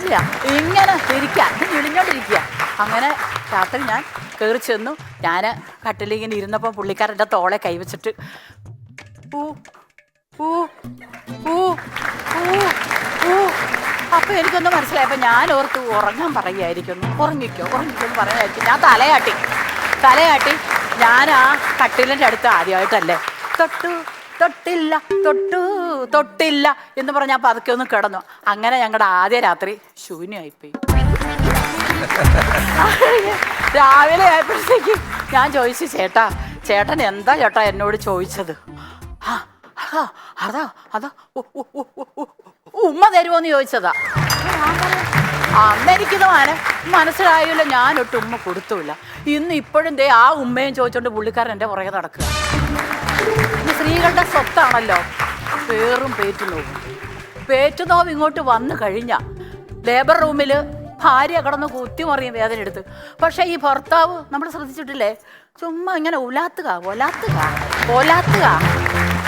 ഇല്ല. ഇങ്ങനെ ഇളിഞ്ഞോണ്ടിരിക്കുക. അങ്ങനെ രാത്രി ഞാൻ കയറി ചെന്നു. ഞാൻ കട്ടിലിങ്ങനെ ഇരുന്നപ്പോൾ പുള്ളിക്കാരൻ്റെ തോളെ കൈവച്ചിട്ട് അപ്പോൾ എനിക്കൊന്നും മനസ്സിലായപ്പോൾ ഞാൻ ഓർത്ത് ഉറങ്ങാൻ പറയുമായിരിക്കുന്നു. ഉറങ്ങിക്കോ എന്ന് പറയാമായിരിക്കും. ഞാൻ തലയാട്ടി ഞാൻ ആ കട്ടിലിൻ്റെ അടുത്ത് ആദ്യമായിട്ടല്ലേ തൊട്ടില്ല എന്ന് പറഞ്ഞാൽ അപ്പോൾ അതൊക്കെ ഒന്ന് കിടന്നു. അങ്ങനെ ഞങ്ങളുടെ ആദ്യ രാത്രി ശൂന്യമായിപ്പോയി. രാവിലെ ആയപ്പോഴത്തേക്ക് ഞാൻ ചോദിച്ചു ചേട്ടൻ എന്താ ചേട്ടാ എന്നോട് ചോദിച്ചത്? അതാ ഉമ്മ തരുമോന്ന് ചോദിച്ചതാ. അന്നെനിക്കിത് മനസ്സിലായില്ല. ഞാനൊട്ട് ഉമ്മ കൊടുത്തുമില്ല. ഇപ്പോഴും ദേ ആ ഉമ്മയും ചോദിച്ചോണ്ട് പുള്ളിക്കാരൻ എൻ്റെ പുറകെ നടക്കുക. സ്ത്രീകളുടെ സ്വത്താണല്ലോ പേറും പേറ്റുനോവ് ഇങ്ങോട്ട് വന്നു കഴിഞ്ഞാൽ ലേബർ റൂമിൽ ഭാര്യ കിടന്ന് കുത്തിമറിയും വേദന എടുത്ത്. പക്ഷേ ഈ ഭർത്താവ് നമ്മൾ ശ്രദ്ധിച്ചിട്ടില്ലേ, ചുമ്മാ ഇങ്ങനെ ഒലാത്തുക.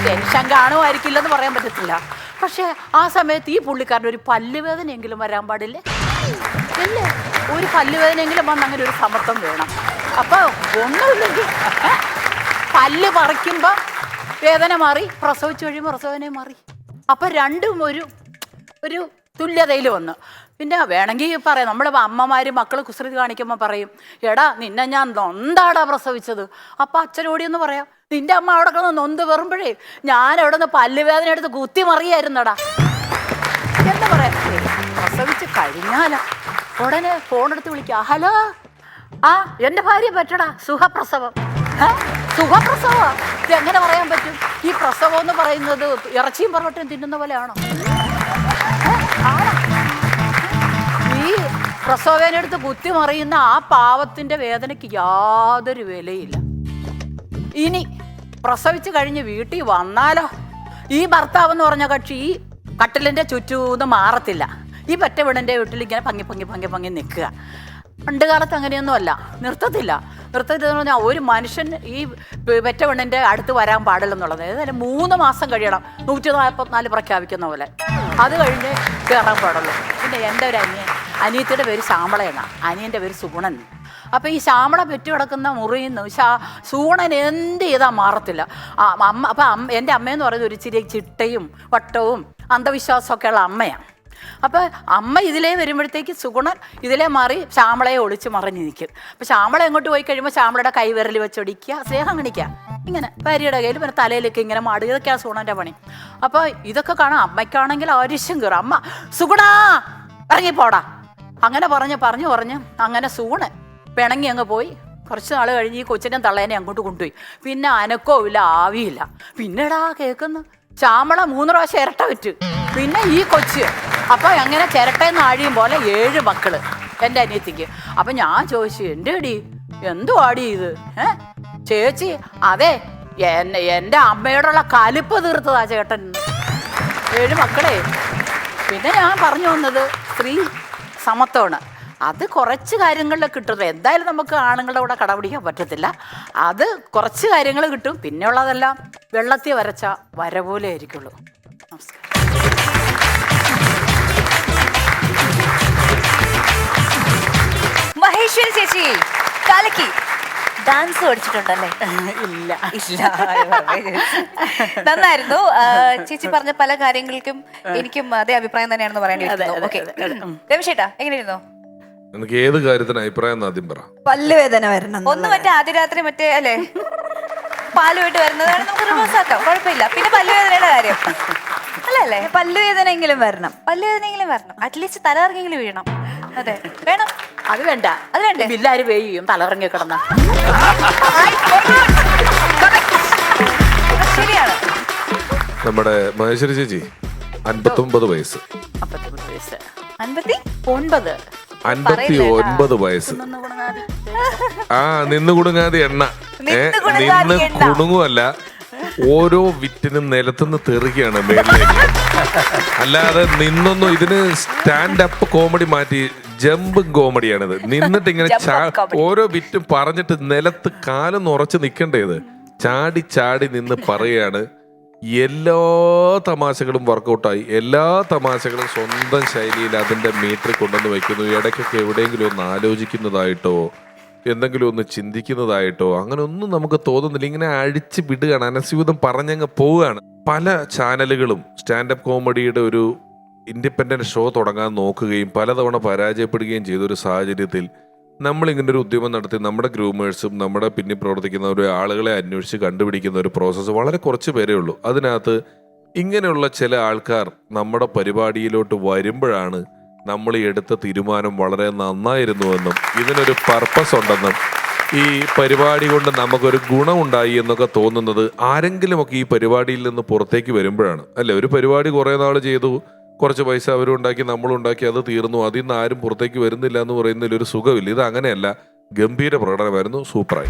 ടെൻഷൻ കാണുമായിരിക്കില്ലെന്ന് പറയാൻ പറ്റത്തില്ല. പക്ഷേ ആ സമയത്ത് ഈ പുള്ളിക്കാരൻ്റെ ഒരു പല്ലുവേദനയെങ്കിലും വരാൻ പാടില്ലേ? ഇല്ലേ, ഒരു പല്ലുവേദനയെങ്കിലും വന്ന് അങ്ങനെ ഒരു സമത്വം വേണം. അപ്പോൾ ഒന്നുമില്ലെങ്കിൽ പല്ല് പറിക്കുമ്പോൾ വേദന മാറി, പ്രസവിച്ചു കഴിയുമ്പോൾ പ്രസവനെ മാറി. അപ്പം രണ്ടും ഒരു തുല്യതയിൽ വന്നു. പിന്നെ വേണമെങ്കിൽ പറയാം, നമ്മൾ അമ്മമാർ മക്കൾ കുസൃതി കാണിക്കുമ്പോൾ പറയും, എടാ നിന്നെ ഞാൻ നൊന്താടാ പ്രസവിച്ചത്. അപ്പം അച്ഛനോടിയെന്ന് പറയാം, നിന്റെ അമ്മ അവിടെ കിടന്ന് നൊന്ത് വെറുമ്പോഴേ ഞാൻ അവിടെ നിന്ന് പല്ലുവേദന എടുത്ത് കുത്തി മറിയായിരുന്നടാ എന്ന് പറയാം. പ്രസവിച്ച് കഴിഞ്ഞാല ഉടനെ ഫോണെടുത്ത് വിളിക്കുക, ഹലോ എൻ്റെ ഭാര്യ പറ്റടാ സുഖപ്രസവം. ഇതെങ്ങനെ പറയാൻ പറ്റും? ഈ പ്രസവം എന്ന് പറയുന്നത് ഇറച്ചിയും പൊറോട്ടയും തിന്നുന്ന പോലെയാണോ? ഈ പ്രസവവേദനയെടുത്ത് കുത്തി മറിയുന്ന ആ പാവത്തിൻ്റെ വേദനയ്ക്ക് യാതൊരു വിലയില്ല. ഇനി പ്രസവിച്ച് കഴിഞ്ഞ് വീട്ടിൽ വന്നാലോ ഈ ഭർത്താവ് എന്ന് പറഞ്ഞ കക്ഷി ഈ കട്ടിലിൻ്റെ ചുറ്റൂന്ന് മാറത്തില്ല. ഈ പെറ്റ വീടിൻ്റെ വീട്ടിൽ ഇങ്ങനെ പങ്ങി നിൽക്കുക. പണ്ട് കാലത്ത് അങ്ങനെയൊന്നും അല്ല, നിർത്തത്തില്ല എന്ന് പറഞ്ഞാൽ ഒരു മനുഷ്യൻ ഈ പെറ്റ പെണ്ണിൻ്റെ അടുത്ത് വരാൻ പാടില്ലെന്നുള്ളത്. ഏതായാലും 3 മാസം കഴിയണം 144 പ്രഖ്യാപിക്കുന്ന പോലെ, അത് കഴിഞ്ഞ് കയറാൻ പാടുള്ളൂ. പിന്നെ എൻ്റെ ഒരു അനിയത്തിയുടെ പേര് ശ്യാമളയെന്നാണ്, അനിയൻ്റെ പേര് സുഗുണൻ. അപ്പോൾ ഈ ശ്യാമള പെറ്റു കിടക്കുന്ന മുറിയിൽ നിന്ന് സൂണൻ എന്ത് ചെയ്താൽ മാറത്തില്ല. അപ്പം എൻ്റെ അമ്മയെന്ന് പറയുന്നത് ഒരു ഇച്ചിരി ചിട്ടയും വട്ടവും അന്ധവിശ്വാസമൊക്കെ ഉള്ള അമ്മയാണ്. അപ്പോൾ അമ്മ ഇതിലേ വരുമ്പോഴത്തേക്ക് സുഗുണൻ ഇതിലേ മാറി ശ്യാമളയെ ഒളിച്ച് മറിഞ്ഞ് നിൽക്കും. അപ്പോൾ ശ്യാമള എങ്ങോട്ട് പോയി കഴിയുമ്പോൾ ശ്യാമളയുടെ കൈവിരൽ വെച്ചൊടിക്കുക, സ്നേഹം കാണിക്കുക, ഇങ്ങനെ ഭാര്യയുടെ കയ്യിൽ പിന്നെ തലയിലേക്ക് ഇങ്ങനെ മാടുക, ഇതൊക്കെയാണ് സുഗുണൻ്റെ പണി. അപ്പോൾ ഇതൊക്കെ കാണാം. അമ്മയ്ക്കാണെങ്കിൽ ആവശ്യം കയറും. അമ്മ സുഗുണാ ഇറങ്ങിപ്പോടാ അങ്ങനെ പറഞ്ഞ് അങ്ങനെ സുഗുണൻ പിണങ്ങി അങ്ങ് പോയി. കുറച്ച് നാൾ കഴിഞ്ഞ് ഈ കൊച്ചിനെ തള്ളേനെ അങ്ങോട്ട് കൊണ്ടുപോയി. പിന്നെ അനക്കവും ഇല്ല, ആവിയില്ല. പിന്നെടാ കേൾക്കുന്നു ശ്യാമള 3 പ്രാവശ്യം ഇരട്ട വിറ്റ്. പിന്നെ ഈ കൊച്ച്. അപ്പം അങ്ങനെ ചിരട്ടയെന്ന് ആഴിയും പോലെ 7 മക്കള് എൻ്റെ അനിയത്തിക്ക്. അപ്പം ഞാൻ ചോദിച്ചു, എൻ്റെ അടി എന്തു ആടി ഇത്? ചേച്ചി അതെ എൻ്റെ അമ്മയോടുള്ള കലിപ്പ് തീർത്തതാ ചേട്ടൻ. 7 മക്കളെ. പിന്നെ ഞാൻ പറഞ്ഞു വന്നത് സ്ത്രീ സമത്വമാണ്. അത് കുറച്ച് കാര്യങ്ങളിൽ കിട്ടുന്നത്. എന്തായാലും നമുക്ക് ആണുങ്ങളുടെ കൂടെ കടപിടിക്കാൻ പറ്റത്തില്ല. അത് കുറച്ച് കാര്യങ്ങൾ കിട്ടും. പിന്നെയുള്ളതെല്ലാം വെള്ളത്തിൽ വരച്ച വര പോലെ ആയിരിക്കുള്ളൂ. നമസ്കാരം. മഹേശ്വരി ചേച്ചി കലക്കി ഡാൻസ് പഠിച്ചിട്ടുണ്ടല്ലേ? ഇല്ല. നന്നായിരുന്നു. ചേച്ചി പറഞ്ഞ പല കാര്യങ്ങൾക്കും എനിക്കും അതേ അഭിപ്രായം തന്നെയാണെന്ന് പറയേണ്ടി വരുന്നു. രവിശേട്ടാ എങ്ങനെയായിരുന്നു? എനിക്ക് ഏത് കാര്യത്തിന് അഭിപ്രായം ആദ്യം പറ. പല്ലുവേദന വരണം. ഒന്ന് മറ്റേ ആദ്യ രാത്രി മറ്റേ അല്ലേ പാലുമായിട്ട് വരുന്നതാണ്, നമുക്ക് റിവേഴ്സ് ആക്കാം, കുഴപ്പമില്ല. പിന്നെ പല്ലുവേദനയുടെ കാര്യം അല്ലേ? പല്ലുവേദനയെങ്കിലും വരണം. പല്ലുവേദനയെങ്കിലും വരണം. അറ്റ്ലീസ്റ്റ് തലകറങ്ങിയെങ്കിലും വീഴണം. അതെ വേണം. അത് വേണ്ട. അത് വേണ്ടേ? ബില്ലാര് പേ ചെയ്യും തലറങ്ങി കിടന്ന? ശരിയാണ്. നമ്മുടെ മഹേശ്വരി ചേച്ചി 59 വയസ്സ്. 59 വയസ്സ്. 59 59 വയസ്സ്. നിന്ന് കുടുങ്ങാതെ എണ്ണ നിന്ന് കുടുങ്ങുമല്ല, ഓരോ വിറ്റിനും നിലത്തുനിന്ന് തെറുകയാണ് മേളിലേക്ക്. അല്ലാതെ നിന്നൊന്നും ഇതിന് സ്റ്റാൻഡപ്പ് കോമഡി മാറ്റി ജമ്പ് കോമഡിയാണിത്. നിന്നിട്ട് ഇങ്ങനെ ഓരോ വിറ്റും പറഞ്ഞിട്ട് നിലത്ത് കാലം ഉറച്ച് നിൽക്കേണ്ടത് ചാടി ചാടി നിന്ന് പറയുകയാണ്. എല്ലാ തമാശകളും വർക്കൗട്ടായി, എല്ലാ തമാശകളും സ്വന്തം ശൈലിയിൽ അതിൻ്റെ മീറ്ററിൽ കൊണ്ടുവന്ന് വയ്ക്കുന്നു. ഇടയ്ക്കൊക്കെ എവിടെയെങ്കിലും ഒന്ന് ആലോചിക്കുന്നതായിട്ടോ എന്തെങ്കിലും ഒന്ന് ചിന്തിക്കുന്നതായിട്ടോ അങ്ങനെ ഒന്നും നമുക്ക് തോന്നുന്നില്ല. ഇങ്ങനെ അഴിച്ച് വിടുകയാണ്, അനസ്യൂതം പറഞ്ഞങ്ങ് പോവുകയാണ്. പല ചാനലുകളും സ്റ്റാൻഡപ്പ് കോമഡിയുടെ ഒരു ഇൻഡിപെൻഡൻറ്റ് ഷോ തുടങ്ങാൻ നോക്കുകയും പലതവണ പരാജയപ്പെടുകയും ചെയ്തൊരു സാഹചര്യത്തിൽ നമ്മളിങ്ങനെ ഒരു ഉദ്യമം നടത്തി നമ്മുടെ ഗ്രൂമേഴ്സും നമ്മുടെ പിന്നിൽ പ്രവർത്തിക്കുന്ന ഒരു ആളുകളെ അന്വേഷിച്ച് കണ്ടുപിടിക്കുന്ന ഒരു പ്രോസസ്സ് വളരെ കുറച്ച് പേരേ ഉള്ളൂ. അതിനകത്ത് ഇങ്ങനെയുള്ള ചില ആൾക്കാർ നമ്മുടെ പരിപാടിയിലോട്ട് വരുമ്പോഴാണ് നമ്മൾ എടുത്ത തീരുമാനം വളരെ നന്നായിരുന്നുവെന്നും ഇതിനൊരു പർപ്പസ് ഉണ്ടെന്നും ഈ പരിപാടി കൊണ്ട് നമുക്കൊരു ഗുണമുണ്ടായി എന്നൊക്കെ തോന്നുന്നത് ആരെങ്കിലുമൊക്കെ ഈ പരിപാടിയിൽ നിന്ന് പുറത്തേക്ക് വരുമ്പോഴാണ്. അല്ലേ, ഒരു പരിപാടി കുറേ നാൾ ചെയ്തു, കുറച്ച് പൈസ അവരും ഉണ്ടാക്കി നമ്മളും ഉണ്ടാക്കി, അത് തീർന്നു, അതിൽ നിന്ന് ആരും പുറത്തേക്ക് വരുന്നില്ല എന്ന് പറയുന്നതിൽ ഒരു സുഖമില്ല. ഇത് അങ്ങനെയല്ല, ഗംഭീര പ്രകടനമായിരുന്നു, സൂപ്പറായി.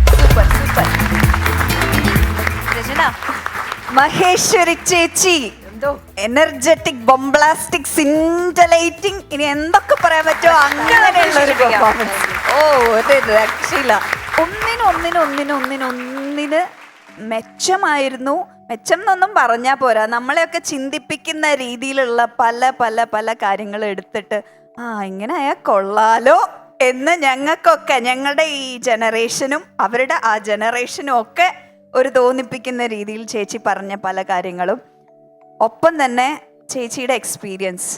മഹേശ്വരി ചേച്ചി എനർജറ്റിക്, ബോംബ്ലാസ്റ്റിക്, സിൻഡലേറ്റിംഗ്, ഇനി എന്തൊക്കെ പറയാൻ പറ്റുമോ അങ്ങനെയുള്ള ഒരു പെർഫോമൻസ്. ഒരു രക്ഷയില്ല. ഒന്നിന് മെച്ചമായിരുന്നു. മെച്ചം എന്നൊന്നും പറഞ്ഞാൽ പോരാ, നമ്മളെയൊക്കെ ചിന്തിപ്പിക്കുന്ന രീതിയിലുള്ള പല പല പല കാര്യങ്ങൾ എടുത്തിട്ട് ഇങ്ങനെ ആയാൽ കൊള്ളാലോ എന്ന് ഞങ്ങൾക്കൊക്കെ, ഞങ്ങളുടെ ഈ ജനറേഷനും അവരുടെ ആ ജനറേഷനും ഒക്കെ ഒരു തോന്നിപ്പിക്കുന്ന രീതിയിൽ ചേച്ചി പറഞ്ഞ പല കാര്യങ്ങളും, ഒപ്പം തന്നെ ചേച്ചിയുടെ എക്സ്പീരിയൻസ്,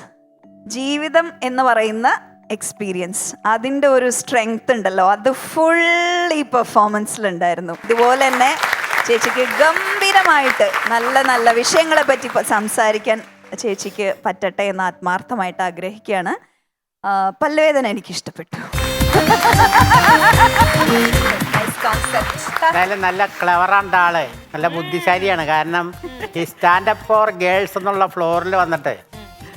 ജീവിതം എന്ന് പറയുന്ന എക്സ്പീരിയൻസ്, അതിൻ്റെ ഒരു സ്ട്രെങ്ത് ഉണ്ടല്ലോ, അത് ഫുൾ ഈ പെർഫോമൻസിലുണ്ടായിരുന്നു. ഇതുപോലെ തന്നെ ചേച്ചിക്ക് ഗംഭീരമായിട്ട് നല്ല നല്ല വിഷയങ്ങളെ പറ്റി സംസാരിക്കാൻ ചേച്ചിക്ക് പറ്റട്ടെ എന്ന് ആത്മാർത്ഥമായിട്ട് ആഗ്രഹിക്കുകയാണ്. പല്ലുവേദന എനിക്ക് ഇഷ്ടപ്പെട്ടു. എന്തായാലും നല്ല ക്ലവറാണ് ആള്, നല്ല ബുദ്ധിശാലിയാണ്. കാരണം ഈ സ്റ്റാൻഡപ്പ് ഫോർ ഗേൾസ് എന്നുള്ള ഫ്ലോറിൽ വന്നിട്ട്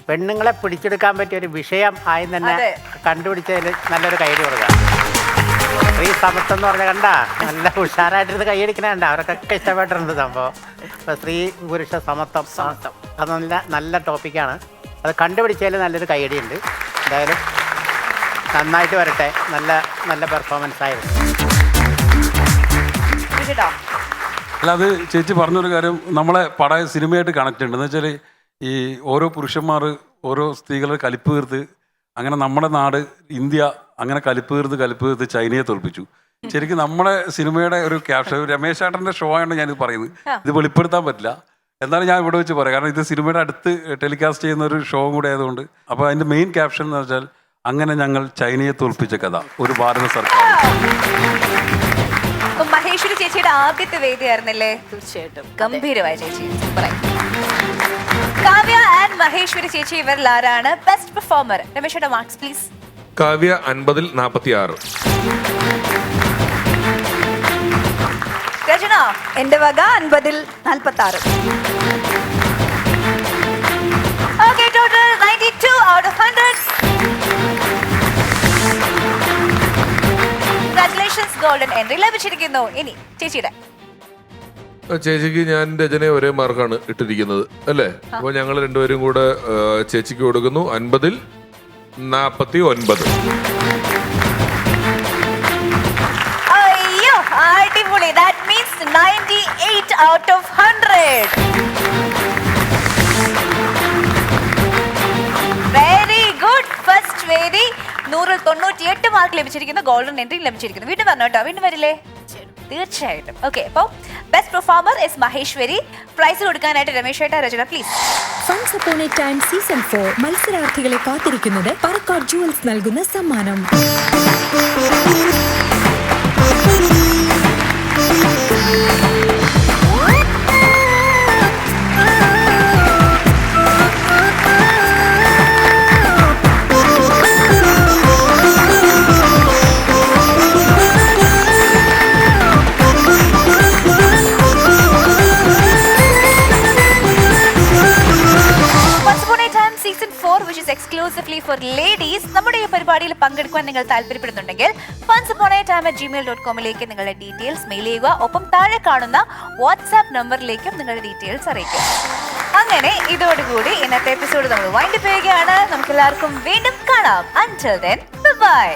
പെണ്ണുങ്ങളെ പിടിച്ചെടുക്കാൻ പറ്റിയ ഒരു വിഷയം ആയി തന്നെ കണ്ടുപിടിച്ചതിൽ നല്ലൊരു കൈ കൊടുക്കുക. സ്ത്രീ സമത്വം എന്ന് പറഞ്ഞ കണ്ട നല്ല ഉഷാറായിട്ടിരുന്ന് കൈയടിക്കണ കണ്ട അവർക്കൊക്കെ ഇഷ്ടപ്പെട്ടിട്ടുണ്ട് സംഭവം. ഇപ്പൊ സ്ത്രീ പുരുഷ സമത്വം അത് നല്ല ടോപ്പിക്കാണ്. അത് കണ്ടുപിടിച്ചാൽ നല്ലൊരു കൈയടിയുണ്ട്. എന്തായാലും നന്നായിട്ട് വരട്ടെ. നല്ല പെർഫോമൻസ് ആയിരുന്നു. അല്ല, അത് ചേച്ചി പറഞ്ഞൊരു കാര്യം നമ്മളെ പടയ സിനിമയായിട്ട് കണക്ട് ഉണ്ട്. എന്ന് വെച്ചാൽ ഈ ഓരോ പുരുഷന്മാർ ഓരോ സ്ത്രീകളുടെ കലിപ്പ് തീർത്ത് അങ്ങനെ നമ്മുടെ നാട് ഇന്ത്യ അങ്ങനെ കലിപ്പ് തീർത്ത് ചൈനയെ തോൽപ്പിച്ചു. ശരിക്കും നമ്മുടെ സിനിമയുടെ ഒരു ക്യാപ്ഷൻ രമേശ് ചേട്ടൻ്റെ ഷോ ആണ് ഞാനിത് പറയുന്നത്. ഇത് വെളിപ്പെടുത്താൻ പറ്റില്ല, എന്നാലും ഞാൻ ഇവിടെ വെച്ച് പറയാം. കാരണം ഇത് സിനിമയുടെ അടുത്ത് ടെലികാസ്റ്റ് ചെയ്യുന്ന ഒരു ഷോ കൂടെ ആയതുകൊണ്ട്. അപ്പോൾ അതിൻ്റെ മെയിൻ ക്യാപ്ഷൻ എന്ന് വെച്ചാൽ അങ്ങനെ ഞങ്ങൾ ചൈനയെ തോൽപ്പിച്ച കഥ ഒരു ഭാരത സർക്കാർ. മഹേശ്വരി ചേച്ചിയുടെ ആദ്യത്തെ വേദിയായിരുന്നല്ലേ? തീർച്ചയായിട്ടും ഗംഭീരമായ ചേച്ചി. കാവ്യ ആൻഡ് മഹേശ്വരി ചേച്ചി ഇവരിൽ ആരാണ് ബെസ്റ്റ് പെർഫോമർ? രമേശയുടെ മാർക്സ് പ്ലീസ്. കാവ്യ 50-ൽ 46. രചന എന്റെ വക 50-ൽ 46. Okay, total 92 out of 100. Congratulations, golden entry ലഭിച്ചിരിക്കുന്നു. ഇനി ചേച്ചിയുടെ. ചേച്ചിക്ക് ഞാൻ രചനയെ ഒരേ മാർക്കാണ് ഇട്ടിരിക്കുന്നത് അല്ലേ? അപ്പൊ ഞങ്ങൾ രണ്ടുപേരും കൂടെ ചേച്ചിക്ക് കൊടുക്കുന്നു 50-ൽ 49. അയ്യോ, അടിപൊളി. That means 98 out of 100. Very good. First വേദി 100-ൽ 98 മാർക്ക് ലഭിച്ചിരിക്കുന്നു. ഗോൾഡൻ എൻട്രി ലഭിച്ചിരിക്കുന്നു. വീണ്ടും പറഞ്ഞു കേട്ടോ, വീണ്ടും വരില്ലേ? തീർച്ചയായിട്ടും. ഓക്കെ, അപ്പോൾ best performer is Maheshwari. Prize കൊടുക്കാനായിട്ട് രമേശ് ഏട്ടാ, Rachana please. Once Upon a Time season 4 മത്സരാർത്ഥികളെ കാത്തിരിക്കുന്നത് പറക്കാട് ജുവൽസ് നൽകുന്ന സമ്മാനം. Exclusively for ladies. നമ്മുടെ ഈ പരിപാടിയിൽ പങ്കെടുക്കാൻ നിങ്ങൾ താല്പര്യപ്പെടുന്നുണ്ടെങ്കിൽ onceupon-a-time@gmail.com നിങ്ങളുടെ ഡീറ്റെയിൽസ് മെയിൽ ചെയ്യുക. ഒപ്പം താഴെ കാണുന്ന വാട്സാപ്പ് നമ്പറിലേക്കും നിങ്ങളുടെ ഡീറ്റെയിൽസ് അറിയിക്കുക. അങ്ങനെ ഇതോടുകൂടി ഇന്നത്തെ എപ്പിസോഡ് നമ്മൾ വൈൻഡ് അപ്പ് ചെയ്യുകയാണ്. നമുക്ക് എല്ലാവർക്കും വീണ്ടും കാണാം. Until then, bye.